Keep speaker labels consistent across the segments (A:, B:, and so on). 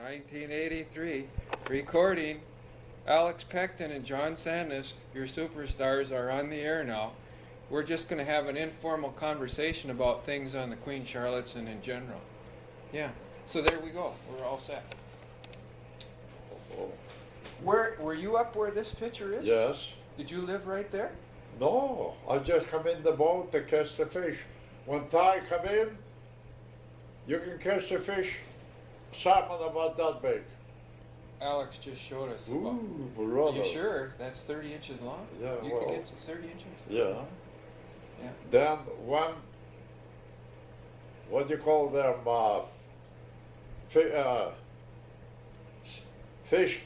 A: 1983, recording. Alex Pecton and John Sandness, your superstars, are on the air now. We're just going to have an informal conversation about things on the Queen Charlottes and in general. Yeah, so there we go. We're all set. Where were you up where this picture is?
B: Yes.
A: Did you live right there?
B: No, I just come in the boat to catch the fish. When tide come in, you can catch the fish, salmon about that big.
A: Alex just showed us.
B: Ooh, brother.
A: You sure? That's 30 inches long?
B: Yeah,
A: You
B: well,
A: can get to 30 inches?
B: Yeah.
A: Yeah.
B: Then what do you call them, fish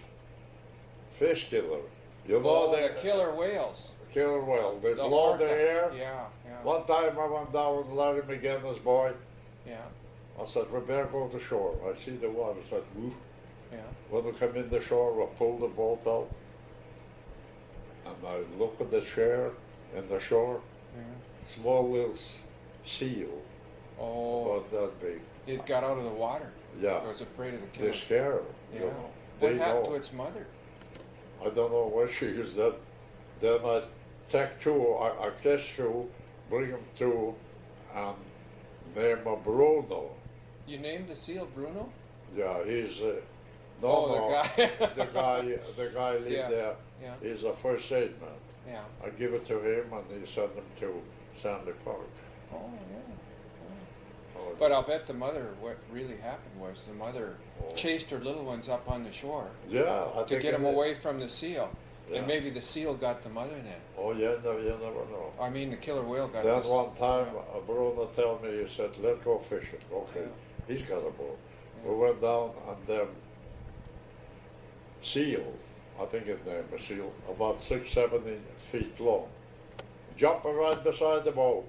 B: killer. You know
A: the killer whales.
B: Killer whale. They
A: The
B: blow
A: orca.
B: the air.
A: Yeah, yeah.
B: One time I went down with Larry McGinnis, boy.
A: Yeah,
B: I said, we better go to shore. I see the water. I said, woof.
A: yeah.
B: When we come in the shore, we pull the boat out. And I look at the chair in the shore.
A: Yeah.
B: Small little seal.
A: Oh,
B: About that big.
A: it got out of the water.
B: Yeah.
A: I was afraid of the killer.
B: They scare her.
A: Yeah.
B: You know.
A: What
B: They
A: happened
B: know.
A: to its mother?
B: I don't know what she is. That. Then I take two. I catch two, bring them to, and name a Bruno.
A: You named the seal Bruno?
B: Yeah, he's
A: The guy.
B: the guy live
A: Yeah.
B: there.
A: Yeah,
B: He's a first aid man.
A: yeah.
B: I give it to him, and he sent him to Sandy Park.
A: Oh, yeah.
B: Oh,
A: But I'll bet the mother, what really happened was the mother
B: oh.
A: chased her little ones up on the shore
B: Yeah, I
A: to
B: think
A: get them
B: it-
A: away from the seal.
B: Yeah.
A: And maybe the seal got the mother then.
B: Oh yeah, no, you never know.
A: I mean, the killer whale got
B: Then
A: this.
B: one time,
A: Yeah.
B: Bruno tell me, he said, let's go fishing. Okay,
A: Yeah.
B: he's got a boat.
A: Yeah.
B: We went down, and then seal, I think his name was seal, about 6-7 feet long, jumping right beside the boat.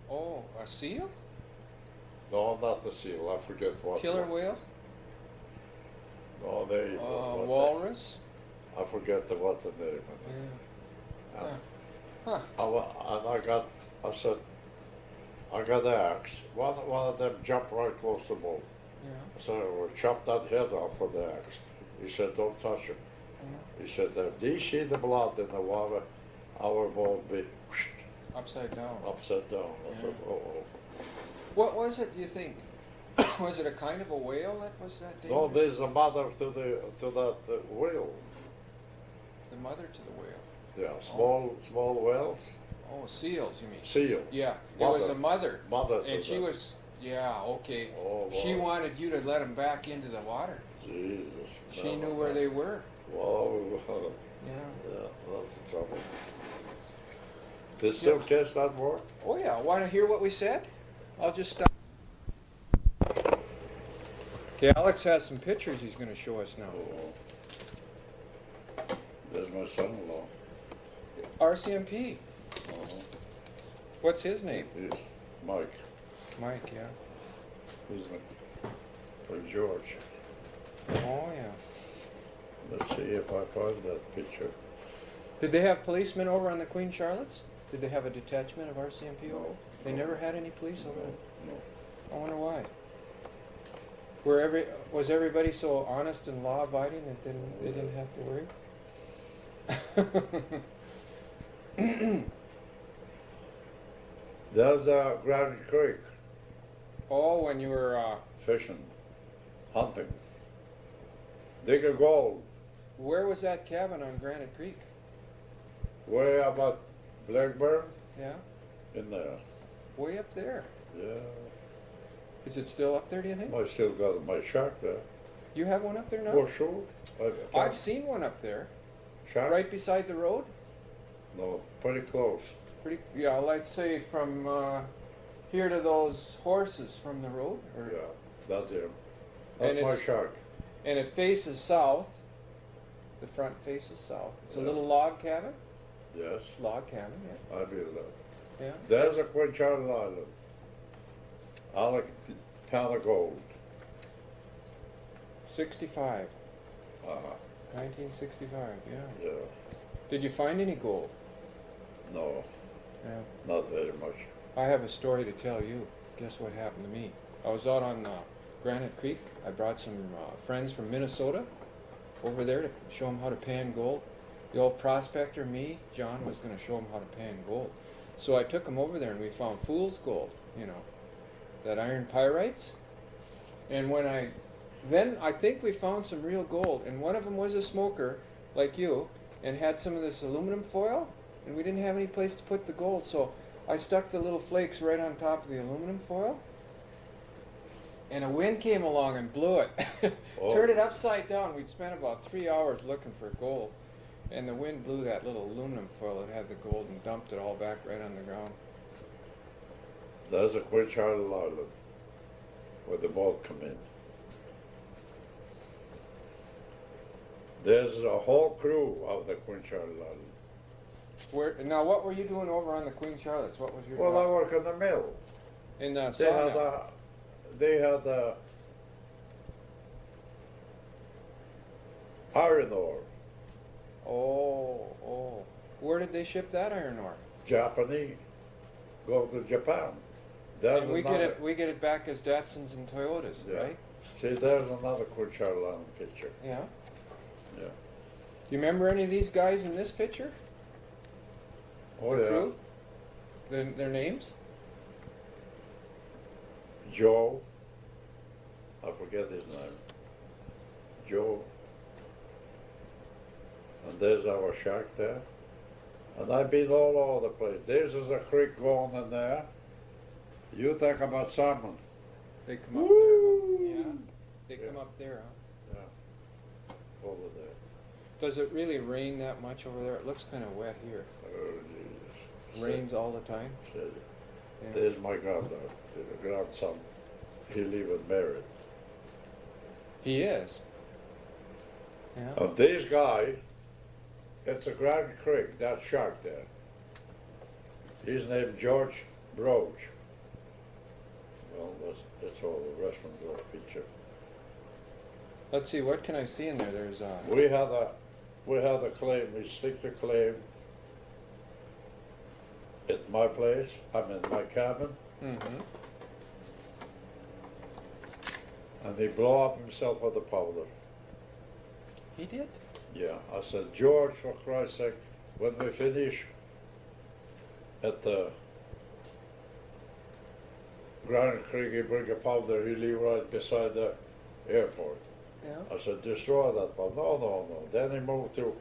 A: Oh, a seal?
B: No, not the seal. I forget what.
A: Killer
B: one.
A: whale?
B: No, they. what
A: Walrus?
B: I forget what the name.
A: Yeah.
B: And,
A: Huh.
B: and I said, I got the axe. One of them jumped right close to the boat.
A: Yeah.
B: So we chopped that head off with the axe. He said, don't touch him.
A: Yeah.
B: He said, if they see the blood in the water, our boat will be
A: Upside down.
B: upside down. I
A: Yeah.
B: said, oh.
A: What was it, do you think? Was it a kind of a whale that was that dangerous?
B: No, there's a mother to that whale.
A: The mother to the whale.
B: Yeah, small whales.
A: Oh, seals, you mean?
B: Seal.
A: Yeah, it was a mother.
B: Mother to
A: And she
B: that.
A: was, yeah, okay.
B: Oh,
A: She
B: wow.
A: wanted you to let them back into the water.
B: Jesus.
A: She knew where they were.
B: Wow.
A: Yeah.
B: Yeah, that's the trouble. They still catch that more?
A: Oh yeah, want to hear what we said? I'll just stop. Okay, Alex has some pictures he's going to show us now.
B: Oh. There's my son-in-law.
A: RCMP.
B: Uh-huh.
A: What's his name?
B: He's Mike.
A: Mike, yeah.
B: He's for George.
A: Oh yeah.
B: Let's see if I find that picture.
A: Did they have policemen over on the Queen Charlottes? Did they have a detachment of RCMP over?
B: No.
A: They never had any police over there?
B: No.
A: I wonder why. Was everybody so honest and law-abiding that they didn't have to worry?
B: There's Granite Creek.
A: Oh, when you were,
B: Fishing. Hunting. Digging gold.
A: where was that cabin on Granite Creek?
B: Way about Blackburn.
A: Yeah,
B: In there.
A: way up there.
B: Yeah.
A: Is it still up there, do you think?
B: I still got my shack there.
A: You have one up there now?
B: For sure.
A: I've seen one up there,
B: shack?
A: right beside the road.
B: No, pretty close.
A: Pretty, yeah, let's say from here to those horses from the road. Or,
B: Yeah, that's it.
A: And
B: That's my
A: it's-
B: shack.
A: And it faces south. The front faces south. It's a
B: Yeah.
A: little log cabin.
B: Yes,
A: Log cabin,
B: I built that.
A: yeah. Yeah.
B: There's a Queen Charlotte Island. I like a pound of gold.
A: 65.
B: Uh,
A: 1965, yeah.
B: yeah,
A: Did you find any gold?
B: no,
A: Yeah.
B: not very much.
A: I have a story to tell you. Guess what happened to me? I was out on Granite Creek. I brought some friends from Minnesota over there to show them how to pan gold. The old prospector, me, John, was going to show them how to pan gold. So I took them over there and we found fool's gold, that iron pyrites. And then I think we found some real gold. And one of them was a smoker, like you, and had some of this aluminum foil. And we didn't have any place to put the gold. So I stuck the little flakes right on top of the aluminum foil. And a wind came along and blew it.
B: Oh.
A: Turned it upside down. We'd spent about 3 hours looking for gold. And the wind blew that little aluminum foil that had the gold and dumped it all back right on the ground.
B: There's a Queen Charlotte Island where the boat come in. There's a whole crew of the Queen Charlotte Island.
A: Now, what were you doing over on the Queen Charlotte's? What was your
B: Well, I
A: job?
B: work in the mill.
A: In the
B: They had
A: sawmill.
B: a iron ore,
A: Oh. Where did they ship that iron ore?
B: Japanese, go to Japan. There's
A: And we
B: another,
A: get it back as Datsuns and Toyotas,
B: Yeah.
A: right?
B: see, there's another Queen Charlotte Island picture.
A: Yeah.
B: Yeah.
A: You remember any of these guys in this picture?
B: Oh
A: The
B: yeah,
A: crew? Their names?
B: Joe, I forget his name, Joe, and there's our shack there. And I've been all over the place. This is a creek going in there. You think about salmon.
A: They come up
B: Woo!
A: there. Yeah. They
B: Yeah.
A: come up there, huh?
B: Yeah, over there.
A: Does it really rain that much over there? It looks kind of wet here.
B: Oh, Jesus.
A: Rains all the time.
B: Said,
A: Yeah.
B: there's my granddaughter, the grandson. He live and married.
A: He is. Yeah.
B: And this guy, it's a Grand Creek, that shack there. He's named George Broach. Well, that's all the rest of the picture.
A: Let's see. What can I see in there? There's
B: We had a claim, we stick the claim at my place, I'm in my cabin,
A: Mm-hmm.
B: and he blow up himself with the powder.
A: He did.
B: Yeah, I said, George, for Christ's sake, when we finish at the Grand Creek, he bring a powder, he leave right beside the airport.
A: Yeah.
B: I said, destroy that powder. No. Then he moved to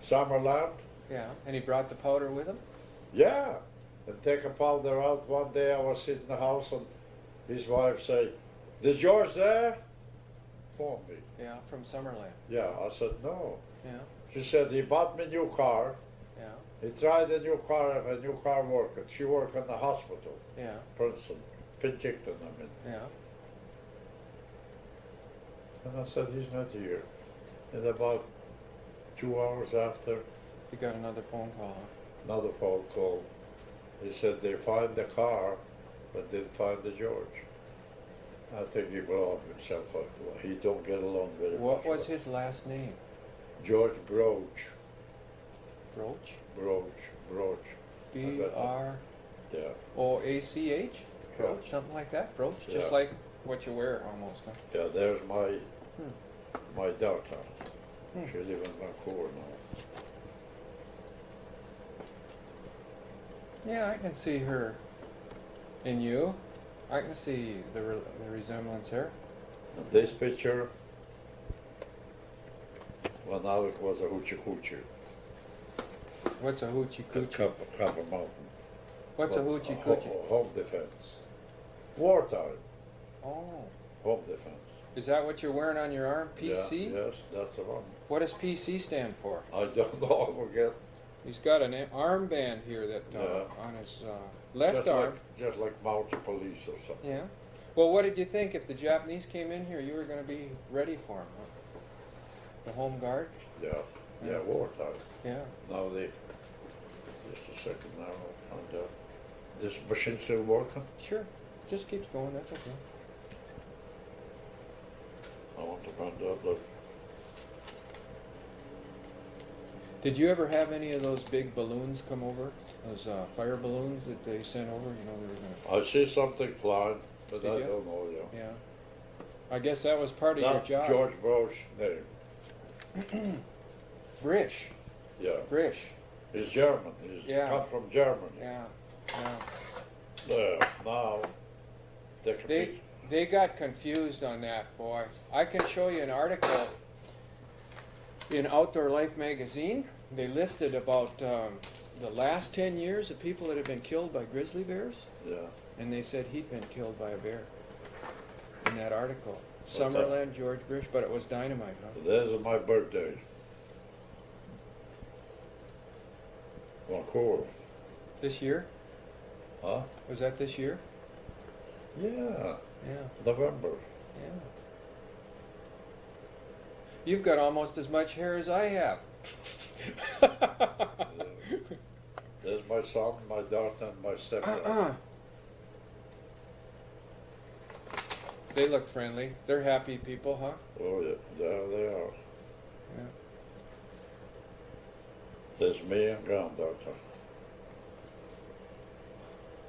B: Summerland.
A: Yeah. And he brought the powder with him.
B: Yeah, and take a powder out. One day I was sitting in the house and his wife say, "Is George there?" Phone me.
A: Yeah. From Summerland.
B: Yeah, I said, no.
A: Yeah.
B: She said, he bought me a new car.
A: Yeah.
B: He tried a new car and a new car worked. She worked in the hospital,
A: Yeah.
B: Princeton, Pecton, I mean.
A: Yeah.
B: And I said, he's not here. And about 2 hours after,
A: He got another phone call.
B: another phone call. He said they find the car, but didn't find the George. I think he blew up himself up. He don't get along very much.
A: What was his last name?
B: George Broach.
A: Broach.
B: Broach.
A: B-R-O-A-C-H?
B: Yeah.
A: Broach, something like that? Broach? Just
B: Yeah.
A: like what you wear almost, huh?
B: Yeah, there's my
A: Hmm.
B: daughter.
A: Hmm.
B: She lives in Vancouver now.
A: Yeah, I can see her in you. I can see the resemblance there.
B: And this picture, when Alec was a hoochie coochie.
A: What's a hoochie
B: At
A: coochie?
B: Copper Mountain.
A: What's a hoochie coochie?
B: Home defense. Wartime.
A: Oh.
B: Home defense.
A: Is that what you're wearing on your arm? PC?
B: Yeah, yes, that's the one.
A: What does PC stand for?
B: I don't know, I forget.
A: He's got an armband here that
B: Yeah.
A: on his left
B: just
A: arm.
B: Like mounted police or something.
A: Yeah. Well, what did you think if the Japanese came in here? You were going to be ready for them, huh? The home guard?
B: Yeah,
A: Yeah.
B: wartime.
A: Yeah.
B: Now they, just a second now, and this machine still working?
A: Sure. Just keeps going. That's okay.
B: I want to find out, look.
A: Did you ever have any of those big balloons come over? Those fire balloons that they sent over? You know, they were going
B: I see something flying. but
A: Did
B: I
A: you?
B: don't know, yeah.
A: Yeah. I guess that was part of your
B: Not
A: job.
B: George Broach name,
A: Brish.
B: yeah.
A: Brish.
B: He's German, he's
A: Yeah.
B: come from Germany.
A: Yeah. Yeah.
B: Now, take a
A: They
B: picture.
A: they got confused on that, boy. I can show you an article in Outdoor Life magazine. They listed about the last 10 years of people that have been killed by grizzly bears,
B: Yeah.
A: and they said he'd been killed by a bear in that article.
B: What's that?
A: Summerland, George Brish, but it was dynamite, huh?
B: There's my birthday. Well, cool.
A: This year?
B: Huh?
A: Was that this year?
B: Yeah,
A: Yeah,
B: November.
A: yeah. You've got almost as much hair as I have.
B: There's my son, my daughter, and my stepdad.
A: They look friendly. They're happy people, huh?
B: Oh yeah, there they are.
A: Yeah.
B: There's me and granddaughter.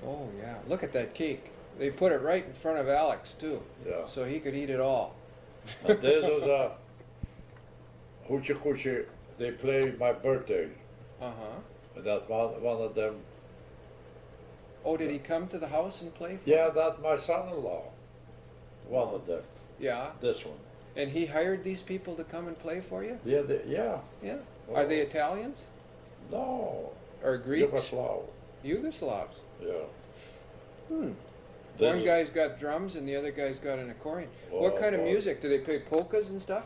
A: Oh yeah. Look at that cake. They put it right in front of Alex too,
B: Yeah.
A: so he could eat it all.
B: And this is a hoochie coochie. They play my birthday.
A: Uh-huh.
B: And that one of them.
A: Oh, did he come to the house and play for
B: Yeah,
A: you?
B: that's my son-in-law. One of them.
A: Yeah.
B: This one.
A: And he hired these people to come and play for you?
B: Yeah, yeah.
A: Yeah.
B: Oh.
A: Are they Italians?
B: No.
A: Or Greeks?
B: Yugoslav.
A: Yugoslavs.
B: Yeah.
A: Hmm.
B: This
A: One
B: is-
A: guy's got drums and the other guy's got an accordion. What
B: Oh,
A: kind of
B: boy.
A: music? Do they play polkas and stuff?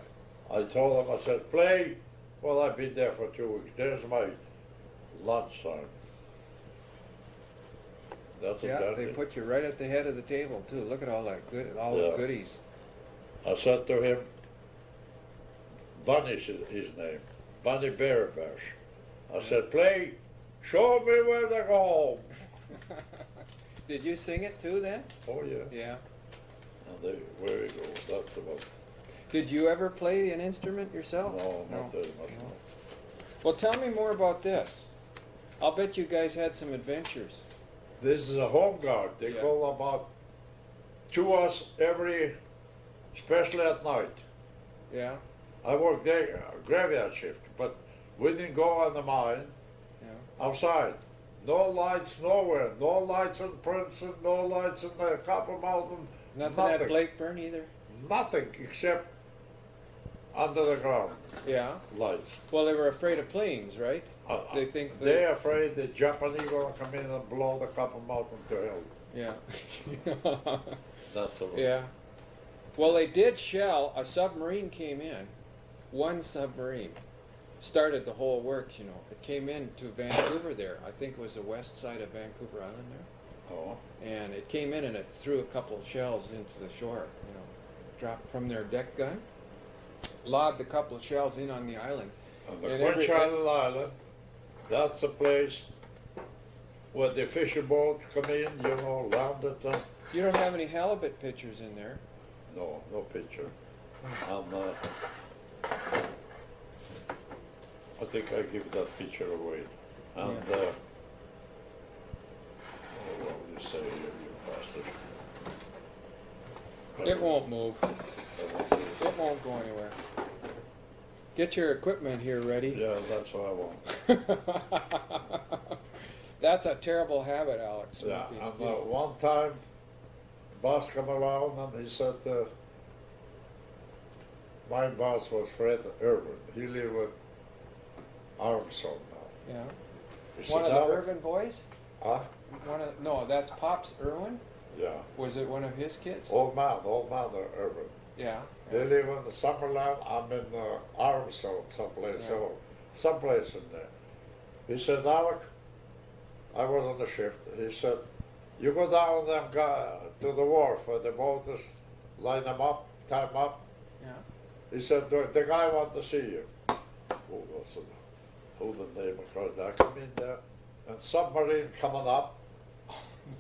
B: I told him, I said, play. Well, I've been there for 2 weeks. There's my lunchtime. That's
A: Yeah,
B: a
A: they
B: dandy.
A: put you right at the head of the table too. Look at all that good, all the
B: Yeah.
A: goodies.
B: I said to him, Bunny's his name, Bunny Bearbash. I said, play, show me where to go.
A: Did you sing it too then?
B: Oh yeah,
A: Yeah.
B: and they, where you go, that's about,
A: Did you ever play an instrument yourself?
B: no, not
A: No.
B: very much.
A: No. Well, tell me more about this. I'll bet you guys had some adventures.
B: This is a home guard. They
A: Yeah.
B: call about 2 us every, especially at night.
A: Yeah.
B: I work day, graveyard shift, but we didn't go on the mine.
A: Yeah.
B: Outside. No lights nowhere. No lights in Princeton, no lights in the Copper Mountain.
A: Nothing at Blakeburn either.
B: Nothing except under the ground
A: Yeah.
B: lights.
A: Well, they were afraid of planes, right? They think that-
B: they're afraid the Japanese gonna come in and blow the Copper Mountain to hell.
A: Yeah.
B: That's the
A: Yeah. Well, they did shell. A submarine came in. One submarine started the whole works. You know, it came into Vancouver there. I think it was the west side of Vancouver Island there.
B: Oh,
A: And it came in and it threw a couple of shells into the shore. You know, dropped from their deck gun, lobbed a couple of shells in on the island.
B: and the
A: And
B: Queen
A: every-
B: Charlotte Island, that's the place where the fishing boats come in, you know, land it.
A: You don't have any halibut pictures in there.
B: No, no picture. And I think I give that picture away. And
A: Yeah.
B: oh, what will you say, you bastard?
A: It won't move. It won't go anywhere. Get your equipment here ready.
B: Yeah, that's what I want.
A: That's a terrible habit, Alex.
B: Yeah,
A: smoking.
B: and one time, boss come around and he said, my boss was Fred Irvin. He lived with Armstrong now.
A: Yeah.
B: He
A: One
B: said,
A: of the
B: "Alex,"
A: Irvin boys?
B: Huh?
A: No, that's Pops Irwin?
B: Yeah.
A: Was it one of his kids?
B: Old man Irvin.
A: Yeah.
B: They live in the Summerland. I'm in Armstrong, someplace,
A: Yeah.
B: someplace in there. He said, Alec, I was on the shift. He said, you go down them to the wharf where the motors line them up, tie them up.
A: Yeah.
B: He said, the guy wants to see you. Oh, I said, who the name because I come in there and submarine coming up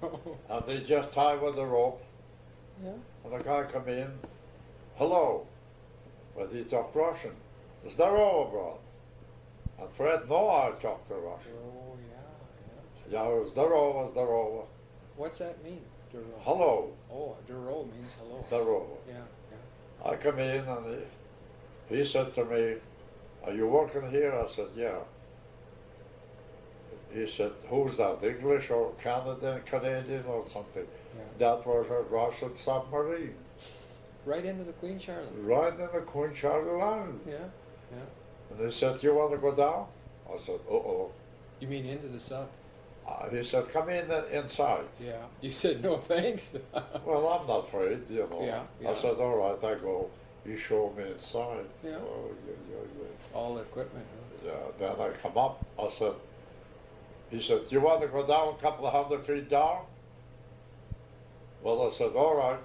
A: No.
B: and they just tie with the rope.
A: Yeah.
B: And the guy come in, hello, but he talked Russian. Здорово, брат. And Fred know I talk to Russian.
A: Oh, yeah, yeah.
B: Yeah, здорово, здорово.
A: What's that mean? Duro.
B: hello,
A: Oh, Duro means hello.
B: Daro.
A: Yeah,
B: I come in and he said to me, are you working here? I said, yeah. He said, who's that, English or Canadian or something?
A: yeah.
B: That was a Russian submarine,
A: Right into the Queen Charlotte.
B: right in the Queen Charlotte Island.
A: Yeah, yeah.
B: And he said, you want to go down? I said, uh-oh.
A: You mean into the sub?
B: He said, come in inside.
A: Yeah. You said no thanks.
B: Well, I'm not afraid, you know.
A: Yeah,
B: I
A: yeah.
B: said, all right, I go. You show me inside.
A: Yeah.
B: Oh, yeah.
A: All the equipment. Huh?
B: Yeah, then I come up. I said, he said, you want to go down a couple of 100 feet down? Well, I said, all right.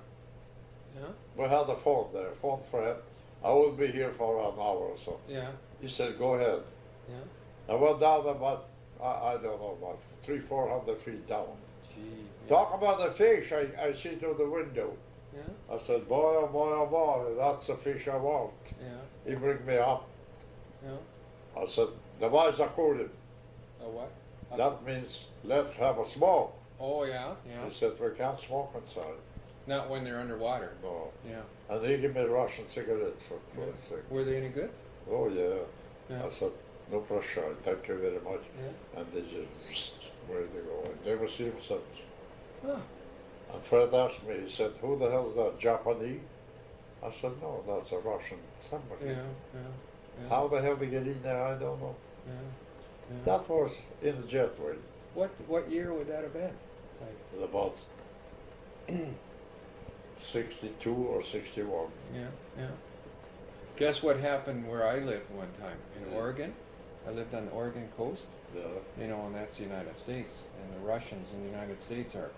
A: Yeah.
B: We had a phone there, phone friend. I will be here for an hour or so.
A: Yeah.
B: He said, go ahead.
A: Yeah.
B: I went down about, I don't know, about 300-400 feet down.
A: Gee. Yeah.
B: Talk about the fish I see through the window.
A: Yeah.
B: I said, boy, oh boy, oh boy, that's the fish I want.
A: Yeah.
B: He bring me up.
A: Yeah.
B: I said, the boys are cooling.
A: A what?
B: That means let's have a smoke.
A: Oh yeah. Yeah.
B: He said, we can't smoke inside.
A: Not when they're underwater.
B: No.
A: Yeah.
B: And he gave me Russian cigarettes for
A: Yeah.
B: Christ's sake.
A: Were they any good?
B: Oh yeah.
A: Yeah.
B: I said, no pressure, thank you very much.
A: Yeah.
B: And they just, where they go? I never seen such.
A: Huh.
B: And Fred asked me, he said, who the hell's that, Japanese? I said, no, that's a Russian
A: Yeah.
B: submarine.
A: Yeah. Yeah.
B: How the hell they get in there, I don't know.
A: Yeah. Yeah.
B: That was in the jetway.
A: What year would that have been? Like,
B: About 62 or 61.
A: yeah. Yeah. Guess what happened where I lived one time in
B: Yeah.
A: Oregon? I lived on the Oregon coast.
B: Yeah.
A: You know, and that's the United States, and the Russians in the United States are,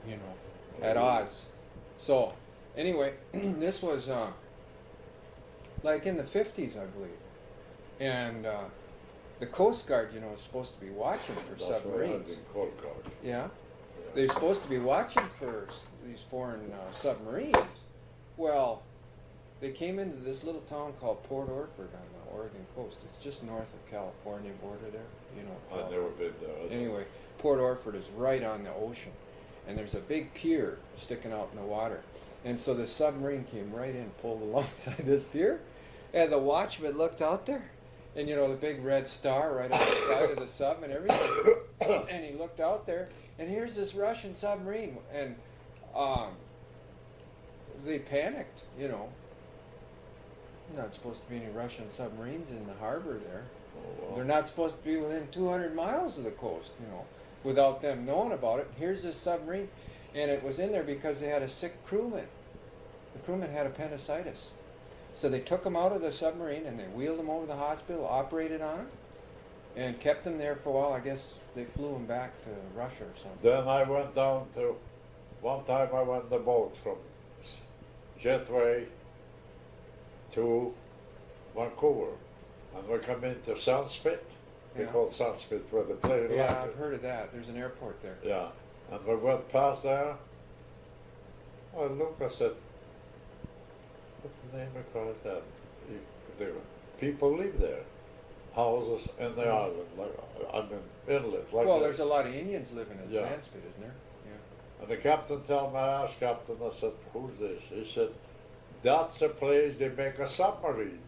A: you know, at odds. So, anyway, this was like in the 50s, I believe, and the Coast Guard, you know, is supposed to be watching for
B: That's what I had
A: submarines.
B: in Coast Guard.
A: Yeah, they're supposed to be watching for these foreign submarines. Well, they came into this little town called Port Orford on the Oregon coast. It's just north of California border there, you know.
B: I've never been there.
A: Anyway, Port Orford is right on the ocean, and there's a big pier sticking out in the water. And so the submarine came right in, pulled alongside this pier, and the watchman looked out there, and you know the big red star right on the side of the sub and everything. And he looked out there, and here's this Russian submarine, and they panicked, you know. Not supposed to be any Russian submarines in the harbor there.
B: Oh, wow.
A: They're not supposed to be within 200 miles of the coast, you know, without them knowing about it. Here's this submarine, and it was in there because they had a sick crewman. The crewman had appendicitis. So they took him out of the submarine and they wheeled him over to the hospital, operated on him, and kept him there for a while. I guess they flew him back to Russia or something.
B: Then I went down to, one time I went the boat from Jetway to Vancouver, and we come into Sunspit. They
A: Yeah.
B: call it Sunspit where the plane
A: Yeah,
B: landed.
A: I've heard of that. There's an airport there.
B: Yeah, and we went past there. I looked, I said, what the name of Christ that? The people live there. Houses in the island, like, I mean, inlet, like
A: Well,
B: this.
A: there's a lot of Indians living in
B: Yeah.
A: Sandspit, isn't there?
B: And the captain told me, I asked captain, I said, who's this? He said, that's the place they make a submarine.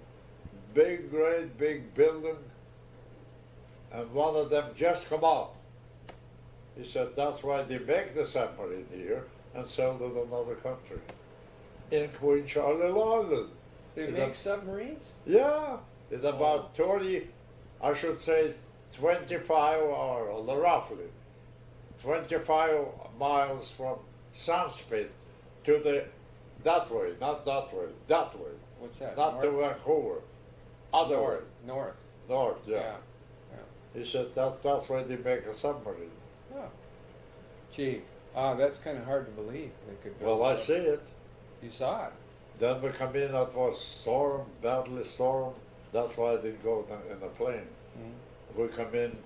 B: Big, great, big building. And one of them just come up. He said, that's why they make the submarine here and sell to another country. In Queen Charlotte Island.
A: They
B: In
A: make
B: the-
A: submarines?
B: Yeah, it's about 30, I should say 25 or roughly 25 miles from Sunspit to that way, not that way, that way,
A: What's that?
B: not to Vancouver, other way,
A: North.
B: north, yeah.
A: Yeah.
B: He said that's why they make a submarine.
A: Oh. Gee, that's kind of hard to believe. They could build
B: Well, I
A: a sub-
B: see it.
A: You saw it.
B: Then we come in, that was storm, badly storm. That's why I didn't go in the plane.
A: Mhm.
B: We come in,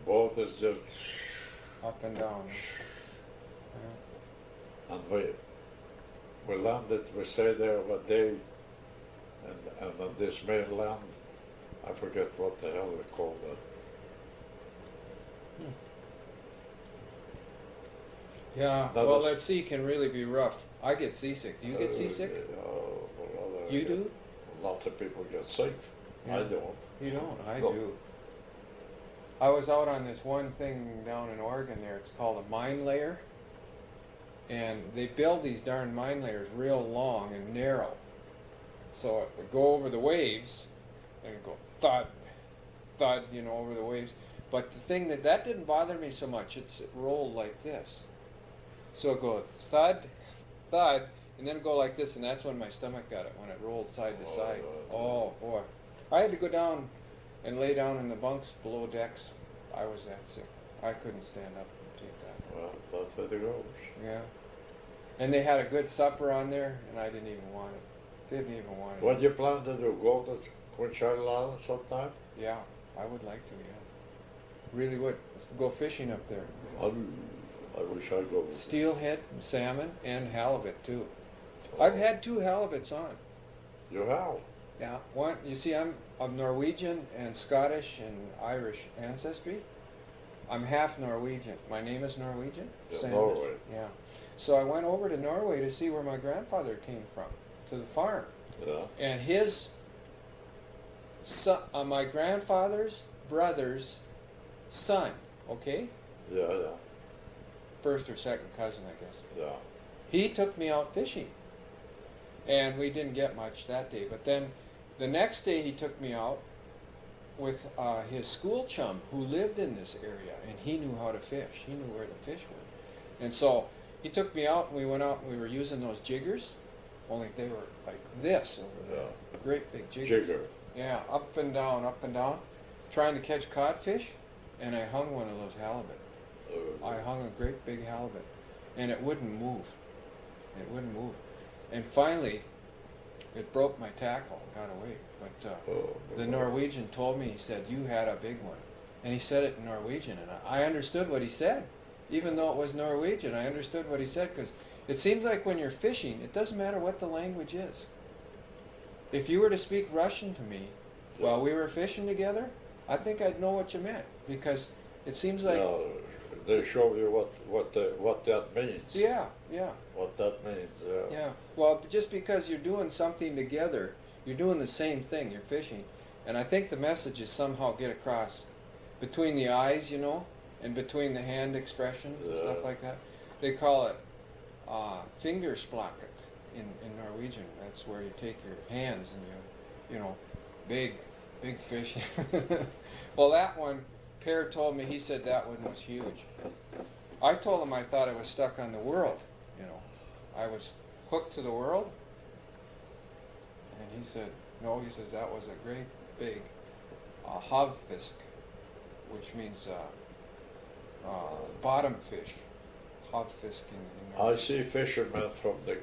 B: boat is just,
A: Up and down.
B: and we landed, we stayed there a day, and on this mainland, I forget what the hell they called it.
A: Yeah,
B: That
A: well,
B: is-
A: that sea can really be rough. I get seasick. Do you get seasick? You do?
B: Lots of people get sick. I
A: Yeah.
B: don't.
A: You don't? I
B: No.
A: do. I was out on this one thing down in Oregon there. It's called a mine layer. And they build these darn mine layers real long and narrow. So it would go over the waves and it'd go thud, thud, over the waves. But the thing that didn't bother me so much, it rolled like this. So it goes thud, thud, and then it go like this, and that's when my stomach got it, when it rolled side to side. Oh boy. I had to go down and lay down in the bunks below decks. I was that sick. I couldn't stand up and take that.
B: Well, that's where it goes.
A: Yeah. And they had a good supper on there, and I didn't even want it. Didn't even want it.
B: What do you plan to do? Go to Queen Charlotte Island sometime?
A: Yeah, I would like to, yeah. Really would. Go fishing up there.
B: I wish I'd go.
A: Steelhead, salmon, and halibut too.
B: Oh,
A: I've had 2 halibuts on.
B: You have?
A: Yeah, one. You see, I'm of Norwegian and Scottish and Irish ancestry. I'm half Norwegian. My name is Norwegian.
B: Yeah,
A: Sanders.
B: Norway.
A: Yeah. So I went over to Norway to see where my grandfather came from, to the farm,
B: Yeah.
A: and his son, my grandfather's brother's son. Okay,
B: Yeah, yeah,
A: first or second cousin, I guess.
B: yeah.
A: He took me out fishing, and we didn't get much that day. But then the next day he took me out with his school chum who lived in this area, and he knew how to fish. He knew where the fish were. And so he took me out, and we went out and we were using those jiggers, only they were like this over there.
B: Yeah.
A: Great big jiggers.
B: Jigger.
A: Yeah, up and down, trying to catch codfish, and I hung one of those halibut. I hung a great big halibut, and it wouldn't move. It wouldn't move. And finally, it broke my tackle and got away. But the Norwegian told me, he said, you had a big one. And he said it in Norwegian, and I understood what he said. Even though it was Norwegian, I understood what he said, because it seems like when you're fishing, it doesn't matter what the language is. If you were to speak Russian to me while we were fishing together, I think I'd know what you meant, because it seems like...
B: Yeah, they show you what that means.
A: Yeah, yeah.
B: What that means.
A: Yeah. Well, just because you're doing something together, you're doing the same thing. You're fishing, and I think the messages somehow get across between the eyes, and between the hand expressions and stuff like that. They call it fingersplaket in Norwegian. That's where you take your hands and big fish. Well, that one, Per told me, he said that one was huge. I told him I thought I was stuck on the world. I was hooked to the world. And he said, no, he says that was a great big havfisk, which means bottom fish. Havfisk in
B: I
A: Norwegian.
B: see fishermen from the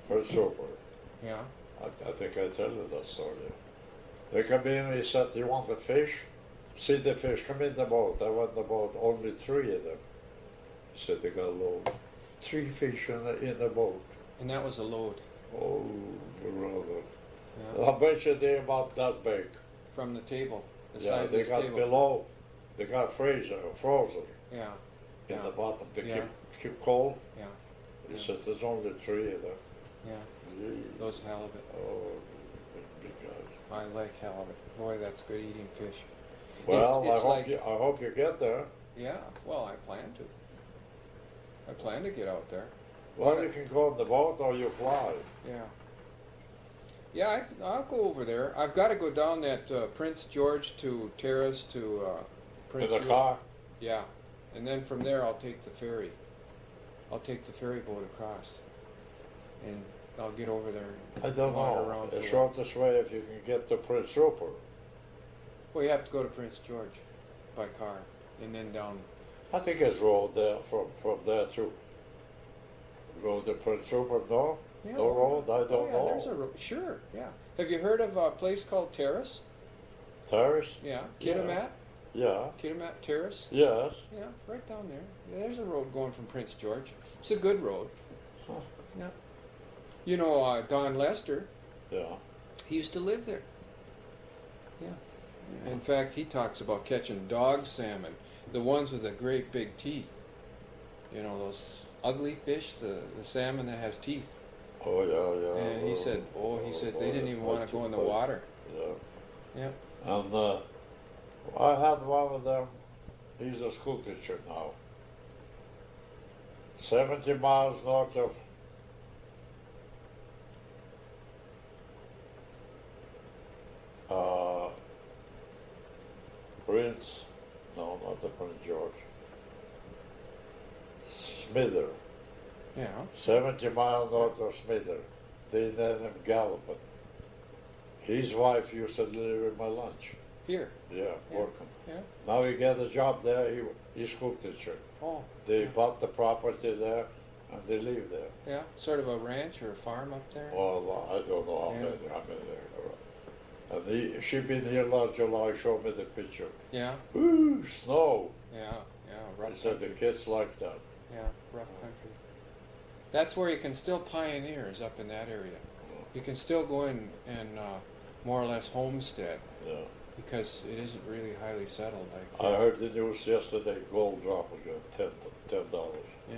B: Prince Rupert.
A: Yeah.
B: I think I tell you that story. They come in and he said, you want the fish? See the fish, come in the boat. I went in the boat, only 3 of them. He said they got a load. 3 fish in the boat.
A: And that was a load.
B: Oh, brother.
A: Yeah.
B: I bet you they're about that big.
A: From the table. The
B: Yeah,
A: size of
B: they
A: this
B: got
A: table.
B: below, they got frozen
A: Yeah.
B: in
A: Yeah.
B: the bottom to
A: Yeah.
B: keep cold.
A: Yeah.
B: He
A: Yeah.
B: said there's only 3 of them.
A: Yeah.
B: Gee.
A: Those halibut.
B: Oh, big guys.
A: I like halibut. Boy, that's good eating fish.
B: Well,
A: it's
B: I hope you get there.
A: Yeah, well, I plan to. I plan to get out there.
B: Well, you can go on the boat or you fly.
A: Yeah. Yeah, I'll go over there. I've got to go down that Prince George to Terrace to Prince
B: In the car.
A: Yeah, and then from there I'll take the ferry. I'll take the ferry boat across, and I'll get over there.
B: I don't
A: wander
B: know.
A: around
B: The
A: for a
B: shortest way if you can get to Prince Rupert.
A: Well, you have to go to Prince George by car, and then down.
B: I think it's road there from there too. Go to Prince Rupert, no?
A: Yeah,
B: No road? I don't
A: oh, yeah,
B: know.
A: There's a road. Sure, yeah. Have you heard of a place called Terrace?
B: Terrace?
A: Yeah,
B: Yeah.
A: Kitimat?
B: Yeah.
A: Kitimat Terrace?
B: Yes.
A: Yeah, right down there. Yeah, there's a road going from Prince George. It's a good road.
B: Huh.
A: Yeah. You know, Don Lester,
B: Yeah.
A: he used to live there. Yeah. In fact, he talks about catching dog salmon, the ones with the great big teeth. You know, those ugly fish, the salmon that has teeth.
B: Oh, yeah, yeah.
A: And he said, they didn't even want to go in the water.
B: Yeah.
A: Yeah.
B: And I had one of them. He's a school teacher now. 70 miles north of uh, Prince, no, not the Prince George. Smither.
A: Yeah.
B: 70 miles north of Smither. They named him Gallopin. His wife used to deliver my lunch.
A: Here.
B: Yeah,
A: Yeah.
B: working.
A: Yeah.
B: Now he got a job there. He's school teacher.
A: Oh.
B: They
A: Yeah.
B: bought the property there and they live there.
A: Yeah. Sort of a ranch or a farm up there.
B: Well, I don't know how
A: Yeah.
B: many there are. And she been here last July, showed me the picture.
A: Yeah.
B: Ooh, snow.
A: Yeah. Yeah.
B: He
A: Rough
B: said the
A: country.
B: kids like that.
A: Yeah. Rough country. That's where you can still pioneer, is up in that area. You can still go in and more or less homestead,
B: Yeah.
A: because it isn't really highly settled.
B: I heard the news yesterday, gold drop again, $10.
A: Yeah.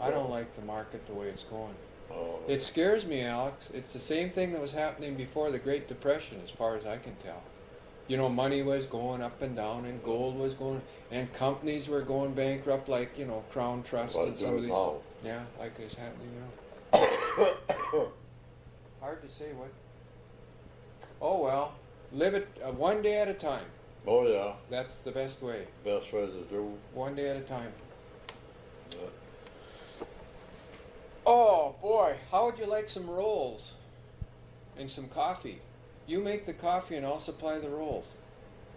A: I don't like the market the way it's going.
B: Oh,
A: It scares me, Alex. It's the same thing that was happening before the Great Depression, as far as I can tell. You know, money was going up and down, and gold was going, and companies were going bankrupt, like, you know, Crown Trust
B: what
A: and
B: do
A: some of
B: it
A: these.
B: now?
A: Yeah, like it's happening now. Hard to say what. Oh well, live it one day at a time.
B: Oh yeah,
A: That's the best way.
B: best way to do.
A: One day at a time.
B: Yeah.
A: Oh boy, how would you like some rolls and some coffee? You make the coffee and I'll supply the rolls.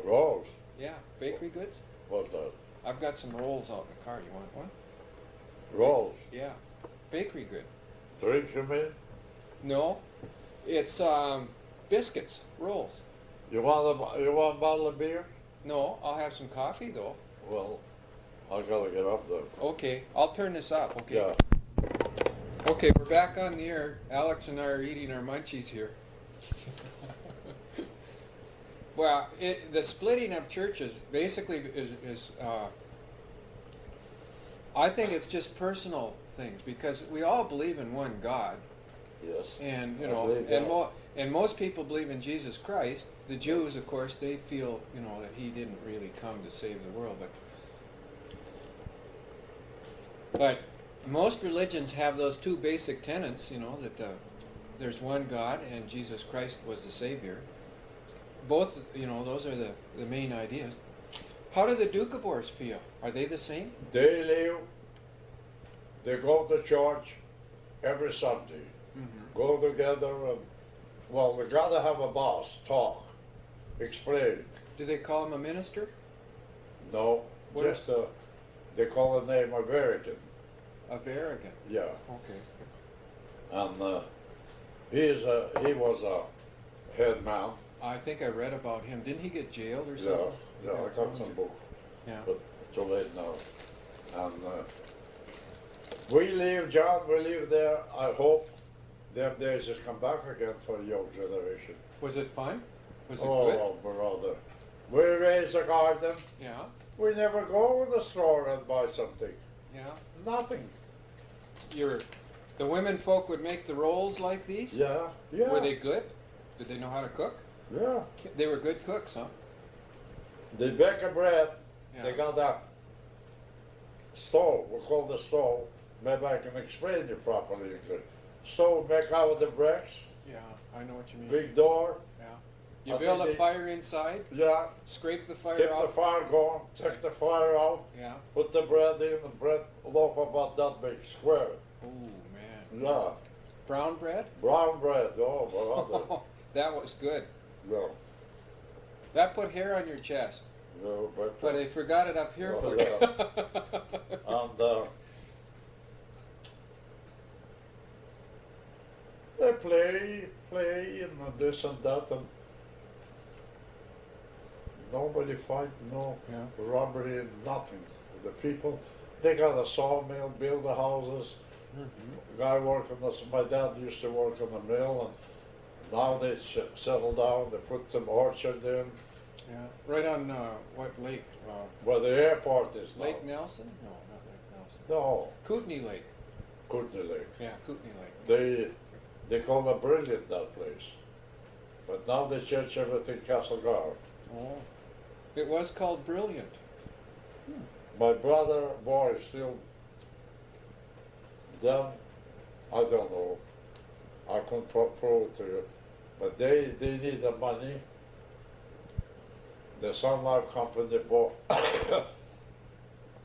B: Rolls,
A: Yeah, bakery goods.
B: what's that?
A: I've got some rolls out in the car. You want one?
B: Rolls,
A: Yeah, bakery good.
B: drink you mean?
A: No, it's biscuits, rolls.
B: You want a bottle of beer?
A: No, I'll have some coffee though.
B: Well, I gotta get up there.
A: Okay, I'll turn this up. Okay.
B: Yeah.
A: Okay, we're back on the air. Alex and I are eating our munchies here. Well, the splitting of churches basically is I think it's just personal things, because we all believe in one God,
B: Yes.
A: and you
B: I
A: know,
B: believe
A: and
B: that.
A: and most people believe in Jesus Christ. The Jews, of course, they feel, you know, that he didn't really come to save the world, but most religions have those two basic tenets, you know, that there's one God and Jesus Christ was the Savior. Both, you know, those are the main ideas. How do the Doukhobors feel? Are they the same?
B: They live, they go to church every Sunday.
A: Mm-hmm.
B: Go together and, well, we gotta have a boss, talk, explain.
A: Do they call him a minister?
B: No,
A: What
B: just they call the name American.
A: A Berrigan.
B: Yeah,
A: Okay.
B: and he was a head man.
A: I think I read about him. Didn't he get jailed or
B: Yeah,
A: something?
B: yeah, I got some book,
A: Yeah.
B: but too late now. And we live, John, we live there. I hope them days just come back again for the young generation.
A: Was it fun? Was it good?
B: Oh, brother. We raise a garden.
A: Yeah.
B: We never go to the store and buy something.
A: Yeah.
B: Nothing.
A: The women folk would make the rolls like these?
B: Yeah, yeah.
A: Were they good? Did they know how to cook?
B: Yeah.
A: They were good cooks, huh?
B: They bake a bread.
A: Yeah.
B: They got a stove. We call the stove. Maybe I can explain it properly. Stove make out of the bricks.
A: Yeah, I know what you mean.
B: Big door.
A: Yeah. You
B: I
A: build
B: think
A: a
B: they-
A: fire inside,
B: Yeah.
A: scrape the fire
B: Keep the
A: out.
B: fire going. Take the fire out.
A: Yeah.
B: Put the bread in. The bread loaf about that big square.
A: Oh man.
B: Yeah.
A: Brown bread?
B: Brown bread. Oh, brother.
A: That was good.
B: Yeah.
A: That put hair on your chest.
B: No,
A: But I forgot it up here
B: Oh,
A: for you.
B: yeah. And they play, and this and that, and nobody fight, no
A: Yeah.
B: robbery, nothing. The people, they got a sawmill, build the houses.
A: Mhm.
B: Guy working, my dad used to work on the mill, and now they settled down. They put some orchard in
A: Yeah. Right on what lake?
B: where the airport is now.
A: Lake Nelson? No, not Lake Nelson.
B: No,
A: Kootenai Lake.
B: Kootenai Lake.
A: Yeah, Kootenai Lake.
B: They call it Brilliant, that place. But now they change everything Castle Gar.
A: Oh, it was called Brilliant.
B: My brother boy still then, I don't know, I can't prove it to you, but they need the money. The Sun Life company bought,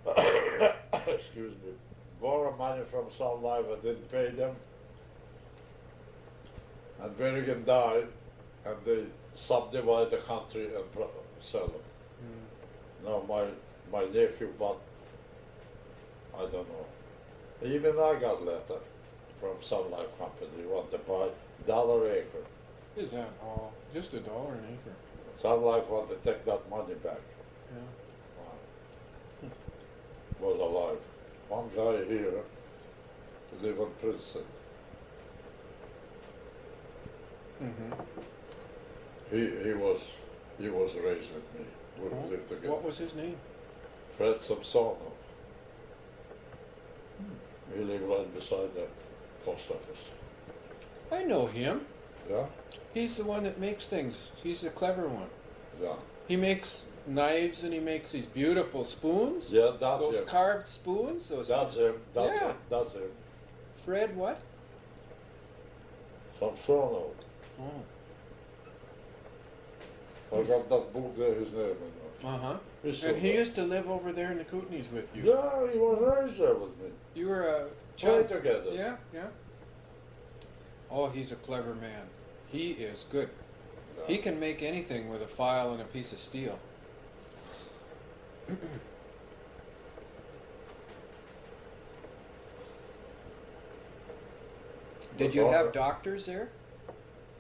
B: excuse me, borrowed money from Sun Life and didn't pay them. And Berrigan died, and they subdivided the country and sell it. Now my nephew bought, I don't know. Even I got letter from Sun Life company, want to buy $1 acre.
A: Is that all? Just $1 an acre.
B: Sun Life want to take that money back.
A: Yeah.
B: Was alive. One guy here live in Princeton.
A: Mm-hmm.
B: He was raised with me. We lived together.
A: What was his name?
B: Fred Samsonov. He lived right beside the post office.
A: I know him.
B: Yeah?
A: He's the one that makes things. He's the clever one.
B: Yeah.
A: He makes knives and he makes these beautiful spoons.
B: Yeah, that's
A: Those
B: him.
A: carved spoons.
B: That's him. That's
A: Yeah.
B: him. That's him.
A: Fred what?
B: Samsonov.
A: Oh.
B: I got that book there, his name.
A: Uh-huh.
B: He's still
A: And he
B: there.
A: used to live over there in the Kootenays with you.
B: Yeah, he was raised there with me.
A: You were a
B: Played
A: child.
B: together.
A: Yeah, yeah. Oh, he's a clever man. He is good.
B: Yeah.
A: He can make anything with a file and a piece of steel. Did you have doctors there?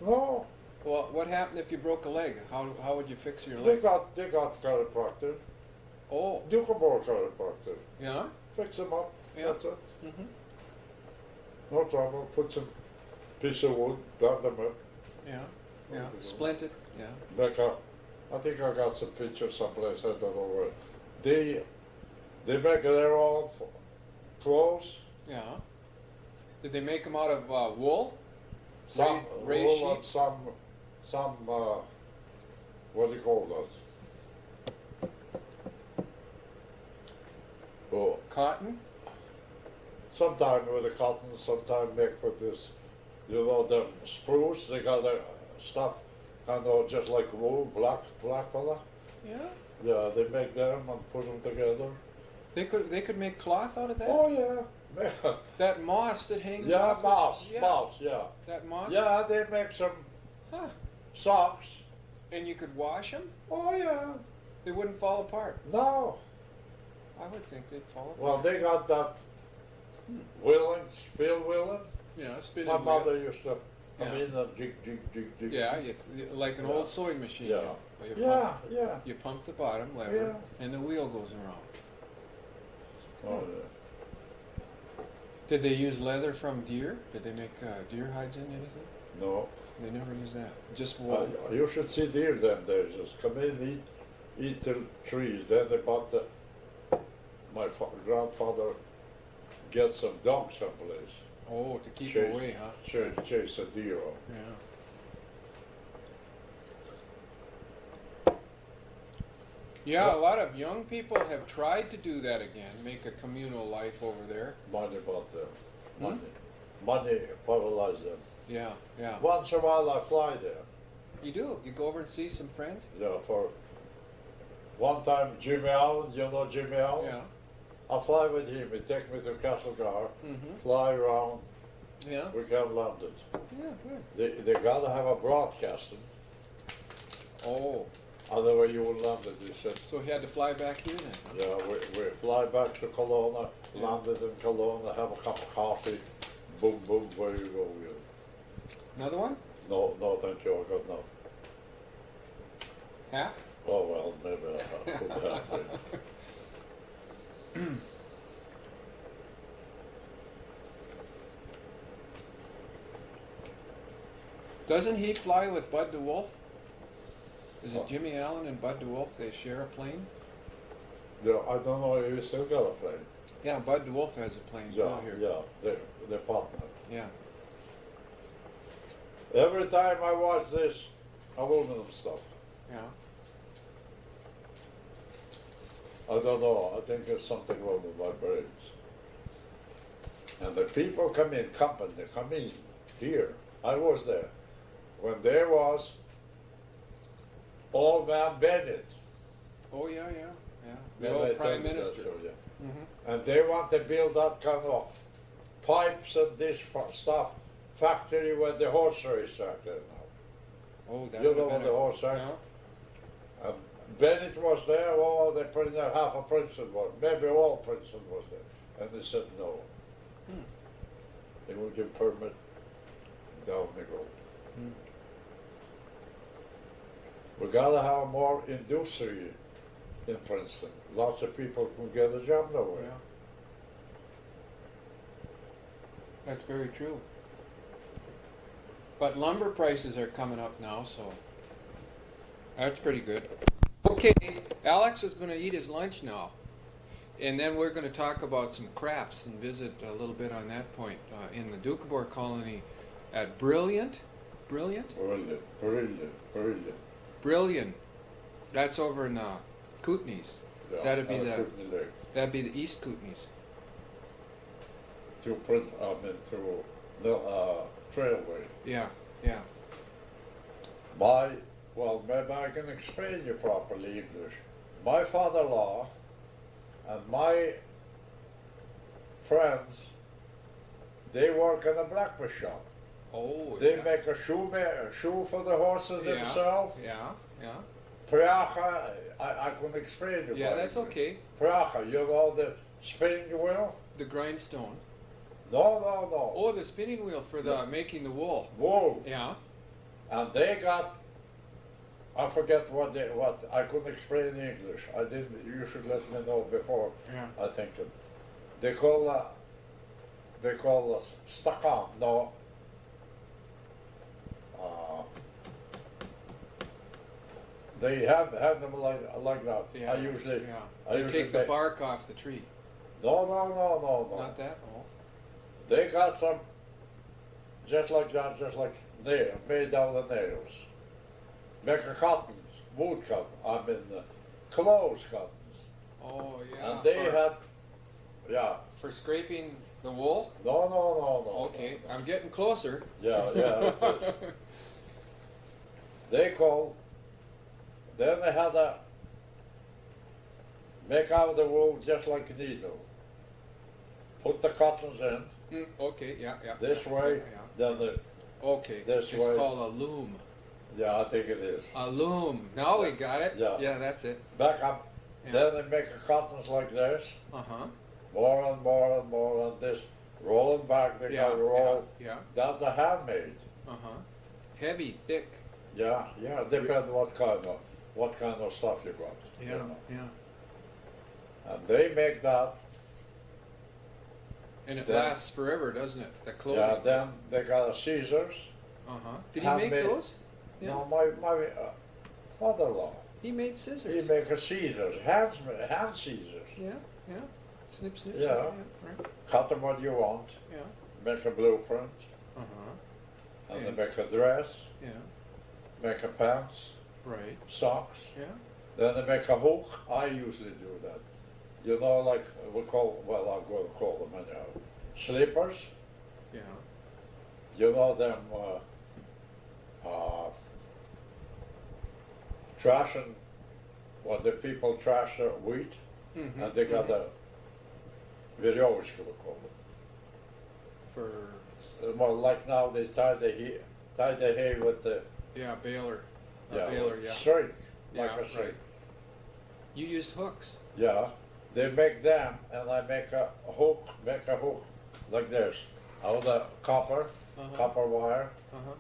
B: No,
A: Well, what happened if you broke a leg? How would you fix your
B: they
A: leg?
B: got chiropractor.
A: Oh,
B: Dukeborg chiropractor.
A: yeah?
B: Fix him up.
A: Yeah.
B: That's it.
A: Mm-hmm.
B: No trouble. Put some piece of wood, bend them up.
A: Yeah, yeah.
B: Okay.
A: Splint it, yeah.
B: Make a, I think I got some pictures someplace. I don't know where. They make their own clothes.
A: Yeah. Did they make them out of wool?
B: Some
A: Raised
B: wool and
A: sheep?
B: some what do you call those? Oh,
A: Cotton?
B: sometime with the cotton, sometime make with this, you know, the spruce. They got their stuff kind of just like wool, black color.
A: Yeah.
B: Yeah, they make them and put them together.
A: They could make cloth out of that?
B: Oh yeah.
A: That moss that hangs
B: Yeah,
A: off
B: moss,
A: yeah.
B: moss, yeah.
A: That moss?
B: Yeah, they make some
A: Huh.
B: socks.
A: And you could wash them?
B: Oh yeah.
A: They wouldn't fall apart.
B: No.
A: I would think they'd fall apart.
B: Well, they got that wheeling, steel wheeling.
A: Yeah, spinning
B: My
A: wheel.
B: mother used to come
A: Yeah.
B: in and jig.
A: Yeah, like an
B: Yeah.
A: old sewing machine.
B: Yeah.
A: You
B: Yeah,
A: pump,
B: yeah.
A: you pump the bottom lever, and the wheel goes around.
B: Oh yeah.
A: Did they use leather from deer? Did they make deer hides in anything?
B: No.
A: They never used that. Just wool.
B: You should see deer them days. Just come in, eat the trees. Then they bought my grandfather get some dogs someplace.
A: Oh, to keep
B: Chase-
A: away, huh?
B: Chase a deer off.
A: Yeah. Yeah, a lot of young people have tried to do that again, make a communal life over there.
B: Money bought them.
A: Hmm?
B: Money paralyzed them.
A: Yeah, yeah.
B: Once in a while I fly there.
A: You do? You go over and see some friends?
B: Yeah, for one time Jimmy Allen, you know Jimmy Allen?
A: Yeah.
B: I fly with him. He take me to Castle Gar,
A: Mm-hmm.
B: fly around.
A: Yeah.
B: We can land it.
A: Yeah, good.
B: They gotta have a broadcasting.
A: Oh,
B: Otherwise you will land it, he said.
A: so he had to fly back here then?
B: Yeah, we fly back to Kelowna, landed in Kelowna, have a cup of coffee, boom, boom, where you go. You.
A: Another one?
B: No, thank you, I got enough.
A: Half?
B: Oh, well, maybe I'll put halfway.
A: Doesn't he fly with Bud DeWolf? Is it
B: Oh.
A: Jimmy Allen and Bud DeWolf? They share a plane?
B: Yeah, I don't know if you still got a plane.
A: Yeah, Bud the Wolf has a plane
B: Yeah,
A: too here.
B: yeah, the partner.
A: Yeah.
B: Every time I watch this aluminum stuff,
A: Yeah.
B: I don't know, I think there's something wrong with my brains. And the people come in, company, come in here. I was there. When there was Old Man Bennett.
A: Oh yeah, yeah, yeah. The
B: Then I
A: old
B: tell
A: prime
B: you that
A: minister.
B: story, yeah.
A: Mm-hmm.
B: And they want to build that kind of pipes and this stuff factory where the horse race started now.
A: Oh, that
B: You
A: would
B: know
A: have
B: what
A: been
B: the horse race?
A: yeah.
B: Bennett was there, oh, they put in there half a Princeton was, maybe all Princeton was there. And they said no.
A: Hmm.
B: They would give permit down the road.
A: Hmm.
B: We gotta have more industry in Princeton. Lots of people can get a job that way.
A: Yeah. That's very true. But lumber prices are coming up now, so that's pretty good. Okay, Alex is going to eat his lunch now, and then we're going to talk about some crafts and visit a little bit on that point in the Doukhobor colony at Brilliant.
B: Brilliant.
A: Brilliant. That's over in Kootenays.
B: Yeah,
A: That'd be the
B: Kootenai Lake.
A: that'd be the East Kootenays.
B: Through through the Trailway.
A: Yeah, yeah.
B: Well, maybe I can explain you properly English. My father-in-law and my friends, they work in a blacksmith shop.
A: Oh,
B: They
A: yeah.
B: make a shoe for the horses
A: Yeah,
B: themselves.
A: yeah, yeah.
B: Priacha, I couldn't explain it.
A: Yeah,
B: by
A: that's
B: English.
A: okay.
B: Priacha, you know the spinning wheel?
A: The grindstone.
B: No.
A: Oh, the spinning wheel for the making the wool.
B: Wool.
A: Yeah.
B: And they got, I forget what I couldn't explain in English. I didn't, you should let me know before.
A: Yeah.
B: I think it. They call stakan, no. They have them like that.
A: Yeah.
B: I usually,
A: Yeah.
B: I
A: They
B: usually
A: take the
B: make-
A: bark off the tree.
B: No.
A: Not that. Oh.
B: They got some, just like that, just like nail, made out of nails. Make a cottons, wood cotton, clothes cottons.
A: Oh yeah.
B: And they had, yeah,
A: for scraping the wool.
B: no.
A: Okay, I'm getting closer.
B: Yeah. They called, then they had a, make out of the wool just like a needle. Put the cottons in,
A: Mm, okay, yeah.
B: this way,
A: Yeah.
B: then the,
A: Okay,
B: This
A: it's
B: way.
A: called a loom.
B: yeah, I think it is.
A: A loom. Now we got it.
B: Yeah.
A: Yeah, that's it.
B: Back up,
A: Yeah.
B: then they make the cottons like this,
A: Uh-huh.
B: more and this, rolling back, they
A: Yeah,
B: got to roll.
A: yeah.
B: That's a handmade.
A: Uh-huh. Heavy, thick.
B: Yeah, depends what kind of stuff you got. you
A: Yeah,
B: know.
A: yeah.
B: And they make that,
A: And it
B: Then-
A: lasts forever, doesn't it? The clothing.
B: yeah, then they got a scissors.
A: Uh-huh. Did he make
B: handmade.
A: those? Yeah.
B: No, my father-in-law,
A: He made
B: he
A: scissors.
B: make a scissors, hand scissors.
A: Yeah. Snip, snip,
B: Yeah.
A: snip. Right.
B: Cut them what you want,
A: Yeah.
B: make a blueprint,
A: Uh-huh.
B: and
A: Yeah.
B: they make a dress,
A: Yeah.
B: make a pants,
A: Right.
B: socks.
A: Yeah.
B: Then they make a hook. I usually do that. You know, like I'm going to call them anyhow. Slippers.
A: Yeah.
B: You know them trashing, what the people trash their wheat,
A: Mm-hmm.
B: and they got a verjovska, we call it.
A: For
B: Well, like now they tie the hay with the
A: baler. Baler. Yeah.
B: string, like
A: Yeah,
B: a string.
A: right. You used hooks.
B: Yeah, they make them, and I make a hook like this, out of the copper wire.
A: Uh-huh.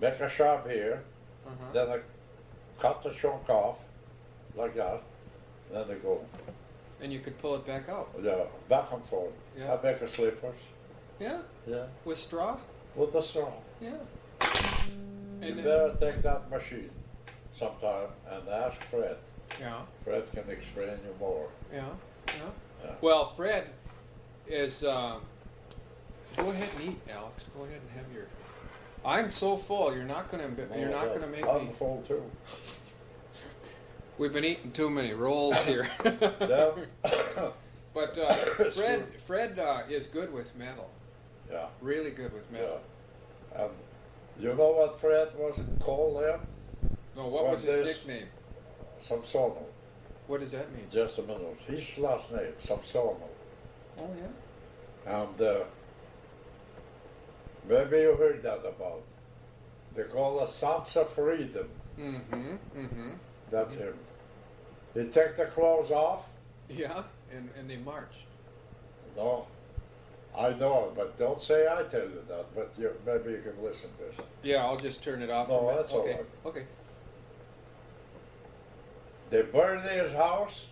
B: Make a sharp here,
A: Uh-huh.
B: then I cut the chunk off, like that. Then they go,
A: And you could pull it back out.
B: back and forth.
A: Yeah.
B: I make a slippers.
A: Yeah.
B: Yeah.
A: With straw.
B: With the straw.
A: Yeah.
B: You
A: And
B: better take that machine sometime and ask Fred.
A: yeah.
B: Fred can explain you more.
A: Yeah. Well, Fred is, go ahead and eat, Alex. Go ahead and have your, I'm so full, you're not gonna make
B: I'm
A: me,
B: full too.
A: we've been eating too many rolls here.
B: Yeah.
A: But Fred is good with metal,
B: Yeah,
A: really good with metal.
B: yeah. And you know what Fred was called there?
A: No, what was his nickname?
B: Samsono.
A: What does that mean?
B: Just a minute. His last name, Samsono.
A: Oh, yeah?
B: And maybe you heard that about. They call us Sons of Freedom.
A: Mm-hmm, mm-hmm.
B: That's him. He take the clothes off.
A: Yeah, and they march.
B: No, I know, but don't say I tell you that. But maybe you can listen to this.
A: Yeah, I'll just turn it off.
B: No,
A: for a minute.
B: that's all
A: Okay,
B: right.
A: okay.
B: They burn his house,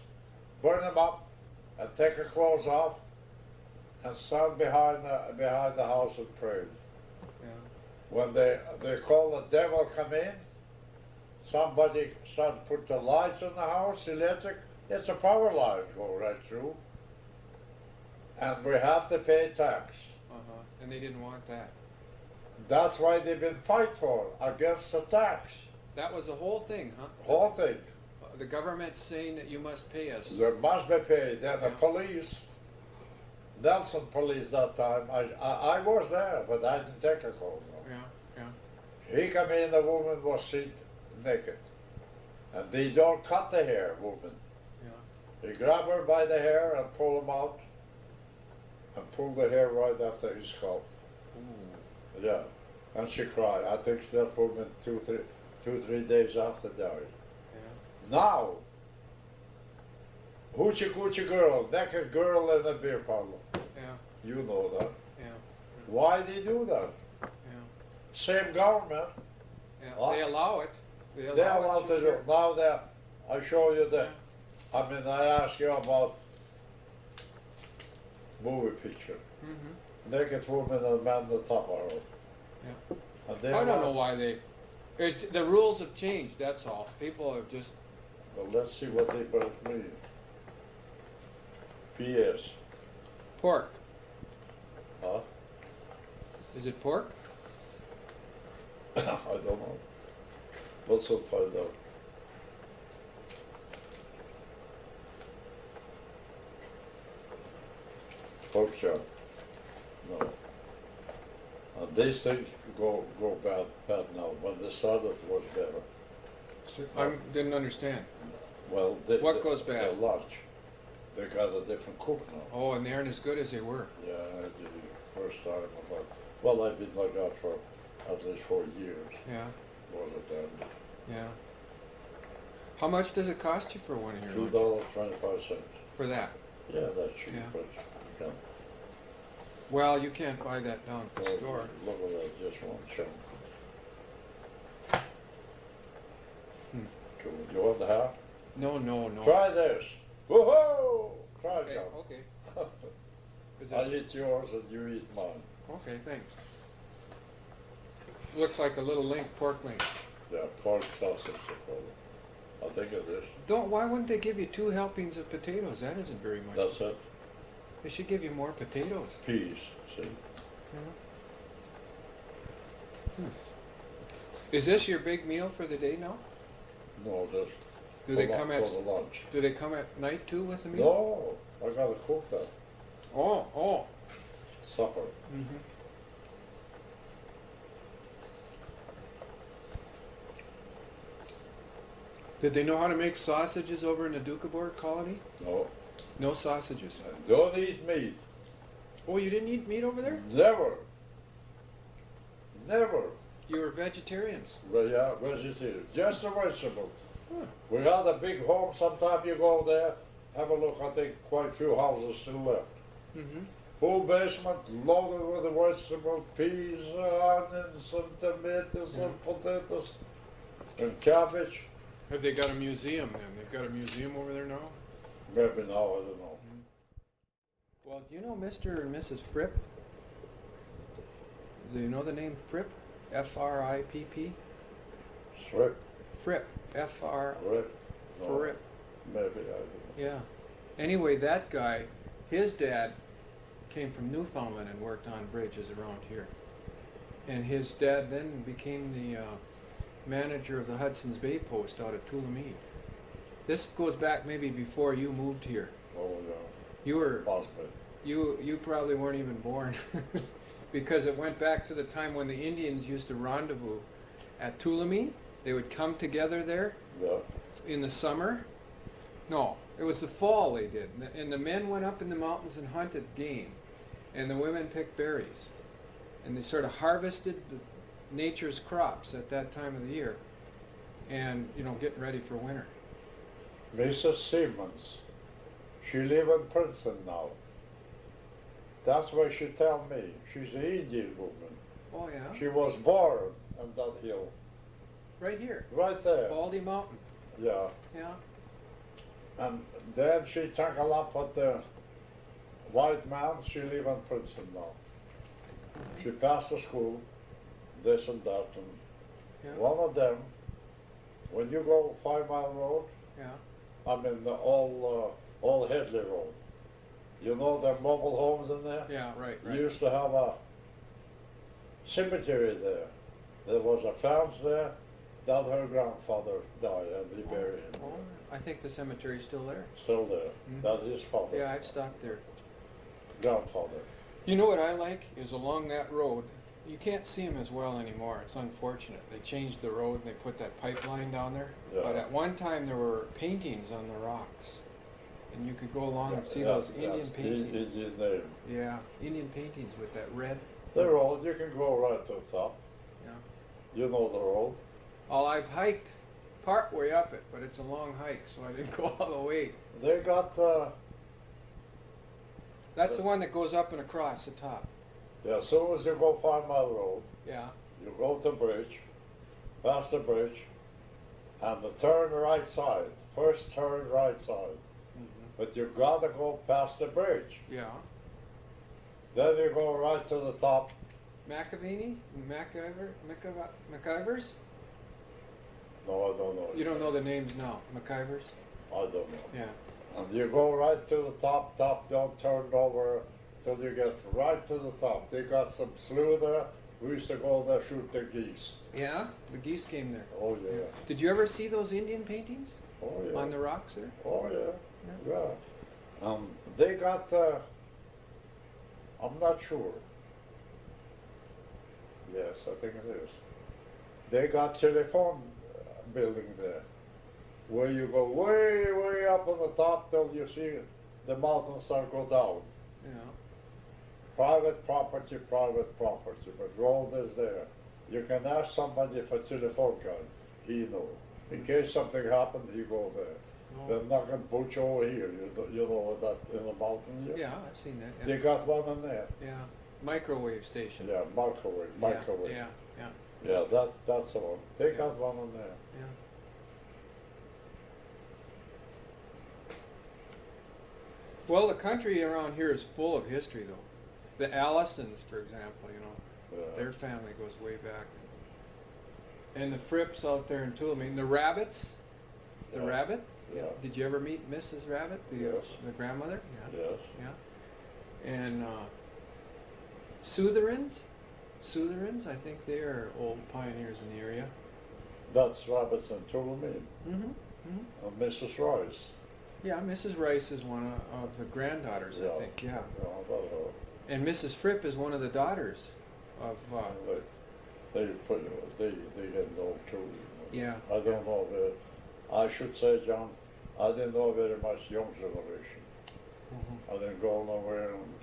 B: burn him up, and take the clothes off, and stand behind the house and pray.
A: Yeah.
B: When they call the devil come in, somebody start put the lights in the house, electric. It's a power line go right through, and we have to pay tax.
A: Uh-huh. And they didn't want that.
B: That's why they've been fight for against the tax.
A: That was the whole thing, huh?
B: Whole thing.
A: The government's saying that you must pay us.
B: There must be paid. Then the
A: Yeah.
B: police, Nelson police that time, I was there, but I didn't take a call. No.
A: Yeah, yeah.
B: He come in, the woman was seen naked. And they don't cut the hair, woman.
A: Yeah.
B: He grab her by the hair and pull him out and pull the hair right after his scalp.
A: Ooh.
B: Yeah. And she cried. I think that woman 2-3 days after died.
A: Yeah.
B: Now, hoochie coochie girl, naked girl in a beer parlor.
A: Yeah.
B: You know that.
A: Yeah.
B: Why they do that?
A: Yeah.
B: Same government.
A: Yeah.
B: What?
A: They allow it.
B: They allow to do.
A: sure.
B: Now that I show you that.
A: Yeah.
B: I mean, I ask you about movie picture.
A: Mm-hmm.
B: Naked woman and man on the top of her.
A: Yeah.
B: And they
A: I don't know
B: allow-
A: why they. It's, the rules have changed. That's all. People have just.
B: Well, let's see what they both mean. P.S.
A: Pork.
B: Huh?
A: Is it pork?
B: I don't know. Let's find out. Pork chop. No. And these things go bad now. When they started, was better.
A: I didn't understand.
B: Well,
A: What goes bad?
B: The lunch. They got a different cook now.
A: Oh, and they aren't as good as they were.
B: Yeah, the first time about. Well, I've been like that for at least 4 years.
A: Yeah.
B: Was it then?
A: Yeah. How much does it cost you for one of your lunch?
B: $2.25.
A: For that?
B: Yeah, that's cheap,
A: Yeah.
B: but you can.
A: Well, you can't buy that down at the
B: Oh,
A: store.
B: Look at that, just one chunk.
A: Hmm.
B: You want the half?
A: No, no, no.
B: Try this. Woohoo! Try
A: Okay,
B: it
A: okay.
B: now.
A: Is
B: I
A: that,
B: eat yours and you eat mine.
A: okay, thanks. Looks like a little link, pork link.
B: Yeah, pork sausage they call it. I think it is.
A: Why wouldn't they give you 2 helpings of potatoes? That isn't very much.
B: That's it.
A: They should give you more potatoes.
B: Peas, see?
A: Is this your big meal for the day now?
B: No, just
A: Do they
B: for
A: come
B: lu-
A: at
B: for the lunch.
A: Do they come at night too with the meal?
B: No, I gotta cook that.
A: Oh.
B: Supper.
A: Mm-hmm. Did they know how to make sausages over in the Dukeborg colony?
B: No.
A: No sausages.
B: Don't eat meat.
A: Oh, you didn't eat meat over there?
B: Never. Never.
A: You were vegetarians.
B: Well, yeah, vegetarian. Just a vegetable.
A: Huh.
B: We had a big home. Sometime you go there, have a look. I think quite a few houses still left.
A: Mm-hmm.
B: Full basement loaded with the vegetable, peas, onions, and tomatoes, and potatoes, and cabbage.
A: Have they got a museum then? They've got a museum over there now?
B: Maybe now, I don't know.
A: Well, do you know Mr. and Mrs. Fripp? Do you know the name Fripp? F-R-I-P-P?
B: Strip,
A: Fripp. F-R...
B: rip, no,
A: Fripp.
B: maybe, I don't know.
A: Yeah. Anyway, that guy, his dad came from Newfoundland and worked on bridges around here. And his dad then became the manager of the Hudson's Bay Post out of Tulameen. This goes back maybe before you moved here.
B: Oh, yeah.
A: You were
B: Possibly.
A: you probably weren't even born because it went back to the time when the Indians used to rendezvous at Tulameen. They would come together there
B: Yeah.
A: in the summer. No, it was the fall they did. And the men went up in the mountains and hunted game, and the women picked berries. And they sort of harvested nature's crops at that time of the year, and getting ready for winter.
B: Mrs. Simmons, she live in Princeton now. That's what she tell me. She's an Indian woman.
A: Oh yeah,
B: She was born on that hill,
A: right here,
B: right there.
A: Baldy Mountain.
B: Yeah.
A: Yeah.
B: And then she tangled up with the white man. She live in Princeton now. She passed the school, this and that, and
A: Yeah.
B: one of them, when you go 5 Mile Road,
A: Yeah.
B: I mean the all Headley Road. You know the mobile homes in there?
A: Yeah. Right.
B: You
A: Right.
B: used to have a cemetery there. There was a fence there that her grandfather died and he buried him.
A: Oh, I think the cemetery's still there.
B: Still there.
A: Mhm.
B: That his father.
A: Yeah, I've stopped there.
B: Grandfather.
A: You know what I like is along that road, you can't see them as well anymore. It's unfortunate. They changed the road and they put that pipeline down there. But
B: Yeah.
A: at one time there were paintings on the rocks. And you could go along and see those Indian paintings.
B: Indian name.
A: Yeah, Indian paintings with that red.
B: The road, you can go right to the top.
A: Yeah.
B: You know the road.
A: Oh, I've hiked part way up it, but it's a long hike, so I didn't go all the way.
B: They got,
A: That's the one that goes up and across the top.
B: yeah, as soon as you go 5 Mile Road,
A: Yeah.
B: you go to the bridge, past the bridge, and the turn right side. First turn right side.
A: Hmm.
B: But you gotta go past the bridge.
A: Yeah.
B: Then you go right to the top.
A: McIvers?
B: No, I don't know.
A: You don't know the names now. McIvers?
B: I don't know.
A: Yeah.
B: And you go right to the top, don't turn over till you get right to the top. They got some slough there. We used to go there shoot the geese.
A: Yeah? The geese came there.
B: Oh yeah.
A: Did you ever see those Indian paintings
B: Oh yeah.
A: on the rocks there?
B: Oh yeah.
A: Yeah.
B: Yeah. They got, I'm not sure. Yes, I think it is. They got telephone building there, where you go way, way up on the top till you see the mountain start go down.
A: Yeah.
B: Private property, but road is there. You can ask somebody for telephone card, he know. In case something happened, he go there.
A: Oh.
B: They're not gonna put you over here, you know that in the mountain here?
A: Yeah, I've seen that.
B: They
A: Yeah.
B: got one in there.
A: Yeah. Microwave station.
B: Yeah, microwave.
A: Yeah. Yeah.
B: Yeah, that's the one. They got one in there.
A: Yeah. Well, the country around here is full of history, though. The Allisons, for example,
B: Yeah.
A: their family goes way back. And the Fripps out there in Tulameen. The Rabbits. The
B: Yeah.
A: Rabbit.
B: Yeah.
A: Did you ever meet Mrs. Rabbit,
B: Yes.
A: the grandmother? Yeah.
B: Yes.
A: Yeah. And Southerans. Southerans, I think they are old pioneers in the area.
B: That's Robertson Tulameen
A: Mm-hmm.
B: and Mrs. Rice.
A: Yeah, Mrs. Rice is one of the granddaughters, I
B: Yeah.
A: think. Yeah.
B: Yeah, that's her.
A: And Mrs. Fripp is one of the daughters of.
B: They didn't know too.
A: Yeah.
B: I don't know that. I should say, John, I didn't know very much young generation.
A: Mhm.
B: I didn't go nowhere. And,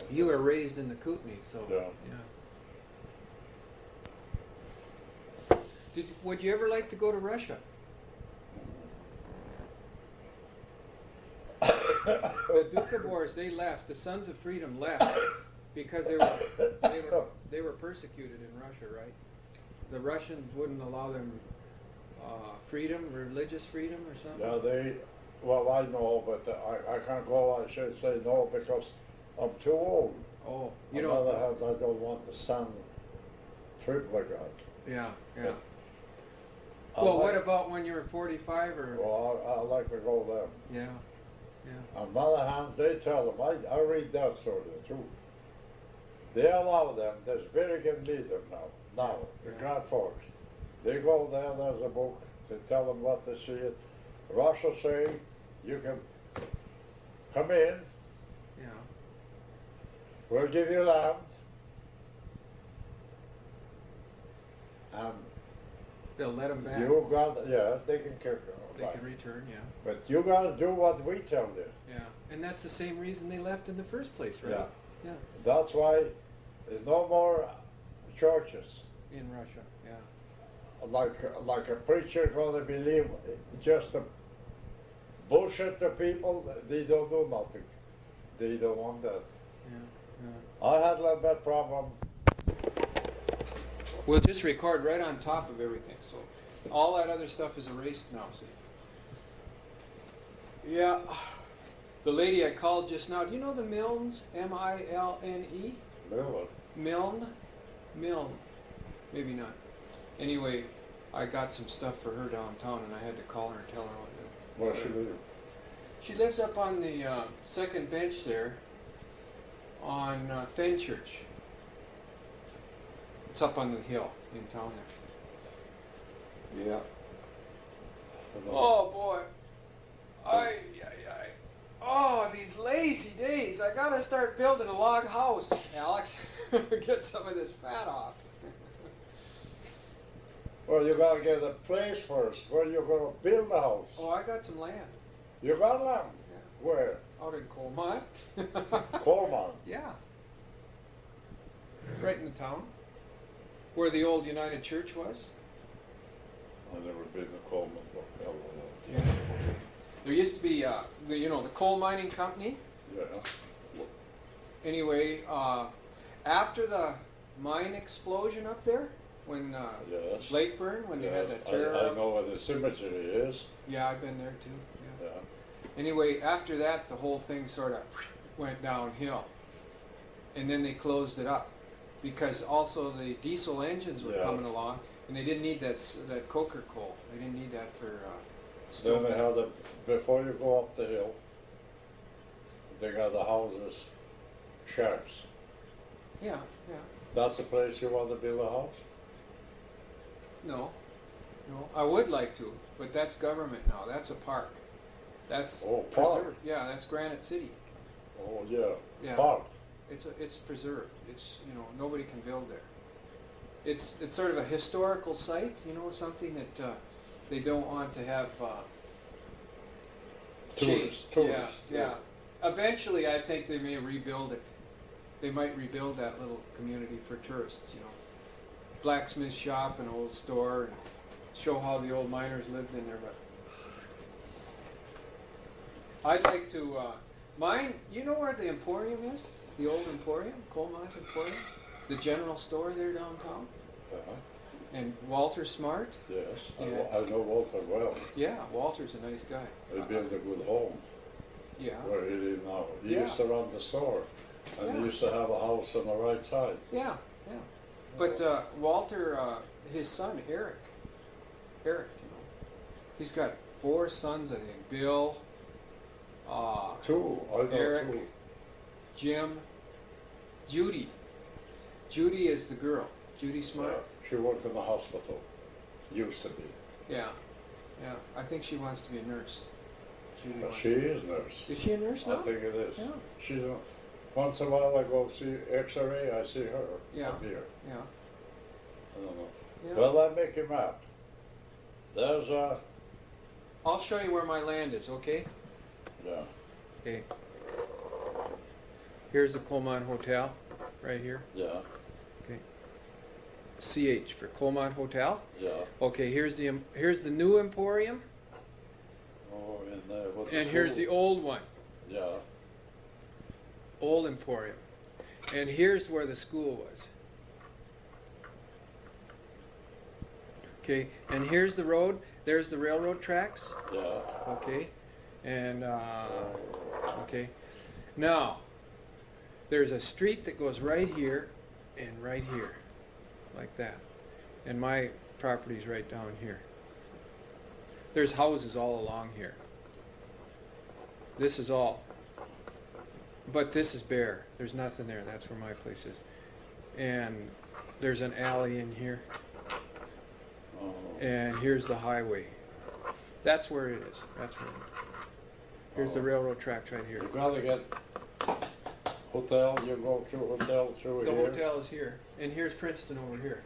A: You were raised in the Kootenai, so.
B: Yeah.
A: Would you ever like to go to Russia? The Doukhobors, they left. The Sons of Freedom left because they were persecuted in Russia, right? The Russians wouldn't allow them freedom, religious freedom, or something.
B: Yeah, well, I know, but I can't go. I should say no because I'm too old.
A: Oh,
B: On the other hand, I don't want to send trip like that.
A: Yeah, yeah. Well, what about when you were 45 or?
B: Well, I like to go there.
A: Yeah, yeah.
B: On the other hand, they tell them, I read that story too. They allow them, there's very good leader now, the
A: Yeah.
B: grand folks. They go there, there's a book, they tell them what to see it. Russia say, you can come in,
A: Yeah.
B: we'll give you land, and
A: They'll let them back.
B: you got, yeah, they can kick you.
A: They
B: Right.
A: can return, yeah.
B: But you gotta do what we tell you.
A: Yeah. And that's the same reason they left in the first place, right?
B: Yeah.
A: Yeah.
B: That's why there's no more churches.
A: In Russia, yeah.
B: Like a preacher gonna believe just a bullshit the people, they don't do nothing. They don't want that.
A: Yeah. Yeah.
B: I had like that problem.
A: We'll just record right on top of everything, so all that other stuff is erased now, see? Yeah. The lady I called just now, do you know the Milnes? M-I-L-N-E?
B: Really?
A: Milne? Milne. Maybe not. Anyway, I got some stuff for her downtown and I had to call her and tell her what
B: Where she live?
A: She lives up on the second bench there on Fenchurch. It's up on the hill in town there. Yeah. Oh boy. Ay. Oh, these lazy days. I gotta start building a log house, Alex. Get some of this fat off.
B: Well, you gotta get a place first. Where you gonna build a house?
A: Oh, I got some land.
B: You got land?
A: Yeah.
B: Where?
A: Out in Colmont.
B: Coleman.
A: Yeah. Right in the town. Where the old United Church was.
B: I've never been to Coleman.
A: Yeah. There used to be, the coal mining company.
B: Yeah.
A: Anyway, after the mine explosion up there, when
B: Yes.
A: Lakeburn, when they had that
B: I
A: terror.
B: know where the cemetery is.
A: Yeah, I've been there too. Yeah.
B: Yeah.
A: Anyway, after that, the whole thing sort of went downhill, and then they closed it up because also the diesel engines were
B: Yeah.
A: coming along, and they didn't need that coker coal. They didn't need that for
B: Then they
A: stove.
B: had before you go up the hill, they got the houses, shacks.
A: Yeah, yeah.
B: That's the place you want to build a house?
A: No, I would like to, but that's government now. That's a park. That's
B: Oh, park.
A: preserved. Yeah, that's Granite City.
B: Oh, yeah.
A: Yeah.
B: Park.
A: It's preserved. It's nobody can build there. It's sort of a historical site. Something that they don't want to have changed.
B: Tourists.
A: Yeah. Eventually, I think they may rebuild it. They might rebuild that little community for tourists. Blacksmith shop, an old store, and show how the old miners lived in there. But I'd like to mine. You know where the Emporium is? The old Emporium, Colmont Emporium, the general store there downtown,
B: Uh-huh.
A: and Walter Smart.
B: Yes.
A: Yeah.
B: I know Walter well.
A: Yeah, Walter's a nice guy.
B: He built a good home
A: Yeah,
B: where he lives now. He
A: Yeah.
B: used to run the store, and
A: Yeah.
B: he used to have a house on the right side.
A: yeah. But Walter, his son Eric, he's got 4 sons, I think. Bill,
B: Two. I know
A: Eric.
B: two.
A: Jim, Judy. Judy is the girl. Judy Smart.
B: Yeah. She worked in the hospital. Used to be.
A: Yeah. I think she wants to be a nurse. Judy
B: But
A: wants
B: she
A: to be.
B: is nurse.
A: Is she a nurse
B: I
A: now?
B: think it is.
A: Yeah.
B: She's a, once in a while I go see X-ray. I see her
A: Yeah.
B: up here.
A: Yeah.
B: I don't know.
A: Yeah.
B: Well, I make a map. There's a
A: I'll show you where my land is, okay?
B: yeah.
A: Okay. Here's the Colmont Hotel, right here.
B: Yeah.
A: CH for Colmont Hotel.
B: Yeah.
A: Okay, here's the new Emporium,
B: Oh, in there. With
A: and here's the
B: school.
A: old one,
B: Yeah.
A: old Emporium. And here's where the school was. Okay, and here's the road. There's the railroad tracks.
B: Yeah.
A: Okay, and okay. Now, there's a street that goes right here and right here, like that. And my property's right down here. There's houses all along here. This is all. But this is bare. There's nothing there. That's where my place is. And there's an alley in here.
B: Oh.
A: And here's the highway. That's where it is. That's where it is. Here's the railroad tracks right here.
B: You gotta get hotel, you go through hotel through
A: The
B: here.
A: hotel is here. And here's Princeton over here.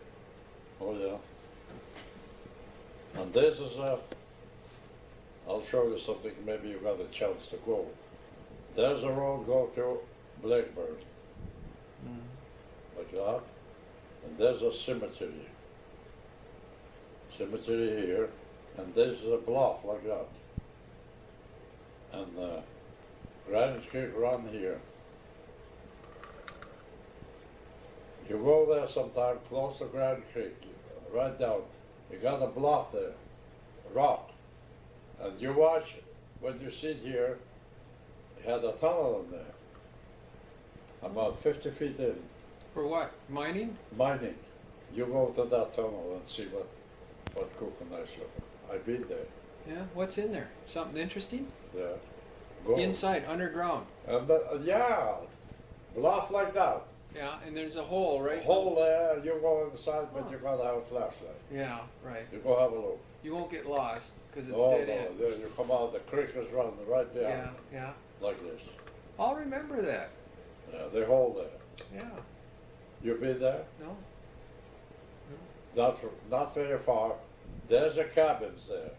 B: Oh, yeah. And this is I'll show you something, maybe you got a chance to go. There's a road go to Blackburn, like that. And there's a cemetery. Cemetery here. And this is a bluff like that. And Granite Creek run here. You go there sometime, close to Granite Creek, right down. You got a bluff there, rock. And you watch, when you sit here, it had a tunnel in there. About 50 feet in,
A: For what? Mining?
B: mining. You go to that tunnel and see what coconuts look like. I've been there,
A: Yeah. What's in there? Something interesting?
B: yeah. Go.
A: Inside, underground.
B: And yeah, bluff like that.
A: Yeah, and there's a hole, right?
B: Hole there, you go inside, but you gotta have a flashlight.
A: Yeah, right.
B: You go have a look.
A: You won't get lost because it's
B: Oh,
A: dead
B: no,
A: end.
B: there you come out, the creek is running right there,
A: Yeah, yeah.
B: like this.
A: I'll remember that.
B: Yeah, they hold there.
A: Yeah.
B: You been there?
A: No.
B: Not very far. There's a cabins there.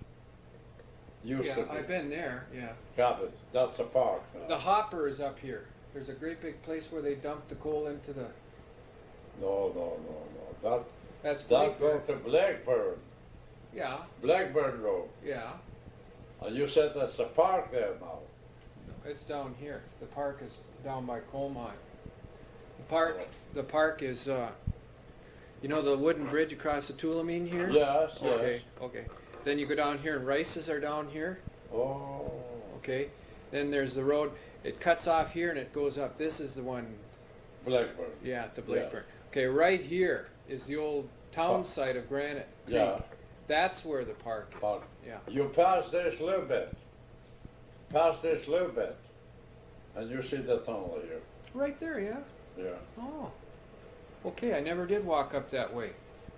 B: Used to
A: Yeah,
B: be.
A: I've been there. Yeah.
B: Cabins, that's a park now.
A: The hopper is up here. There's a great big place where they dump the coal into the.
B: No.
A: That's
B: That go
A: Blakeburn.
B: to Blackburn,
A: Yeah,
B: Blackburn Road.
A: yeah.
B: And you said that's a park there now.
A: No, it's down here. The park is down by coal mine. The park is, you know, the wooden bridge across the Tulameen here.
B: Yes, yes.
A: Okay, okay. Then you go down here, and Rice's are down here.
B: Oh,
A: Okay. Then there's the road. It cuts off here and it goes up. This is the one.
B: Blackburn.
A: Yeah, to Blakeburn. Okay, right here is the old town site of Granite Creek.
B: Yeah.
A: That's where the park is.
B: Park.
A: Yeah.
B: You pass this little bit. Pass this little bit. And you see the tunnel here.
A: Right there, yeah.
B: Yeah.
A: Oh. Okay, I never did walk up that way.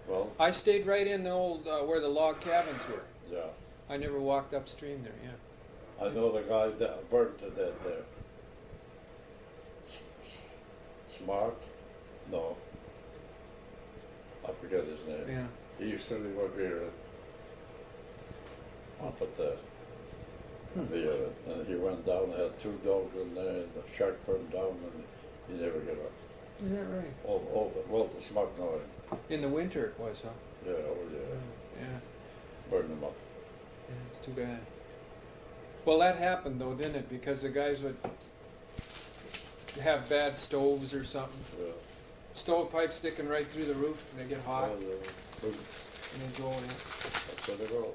B: Well,
A: I stayed right in the old, where the log cabins were.
B: yeah.
A: I never walked upstream there, yeah.
B: I know the guy that burned to death there. Smart? No. I forget his name.
A: Yeah.
B: He used to live over here up at the, and he went down, had 2 dogs in there, and the shark burned down, and he never got up.
A: Is that right?
B: Well, the smoke noise.
A: In the winter it was, huh?
B: Yeah, oh yeah,
A: Yeah.
B: burned them up.
A: Yeah, it's too bad. Well, that happened though, didn't it? Because the guys would have bad stoves or something.
B: Yeah.
A: Stovepipe sticking right through the roof and they get hot
B: Oh, yeah.
A: and they go in.
B: That's where they go.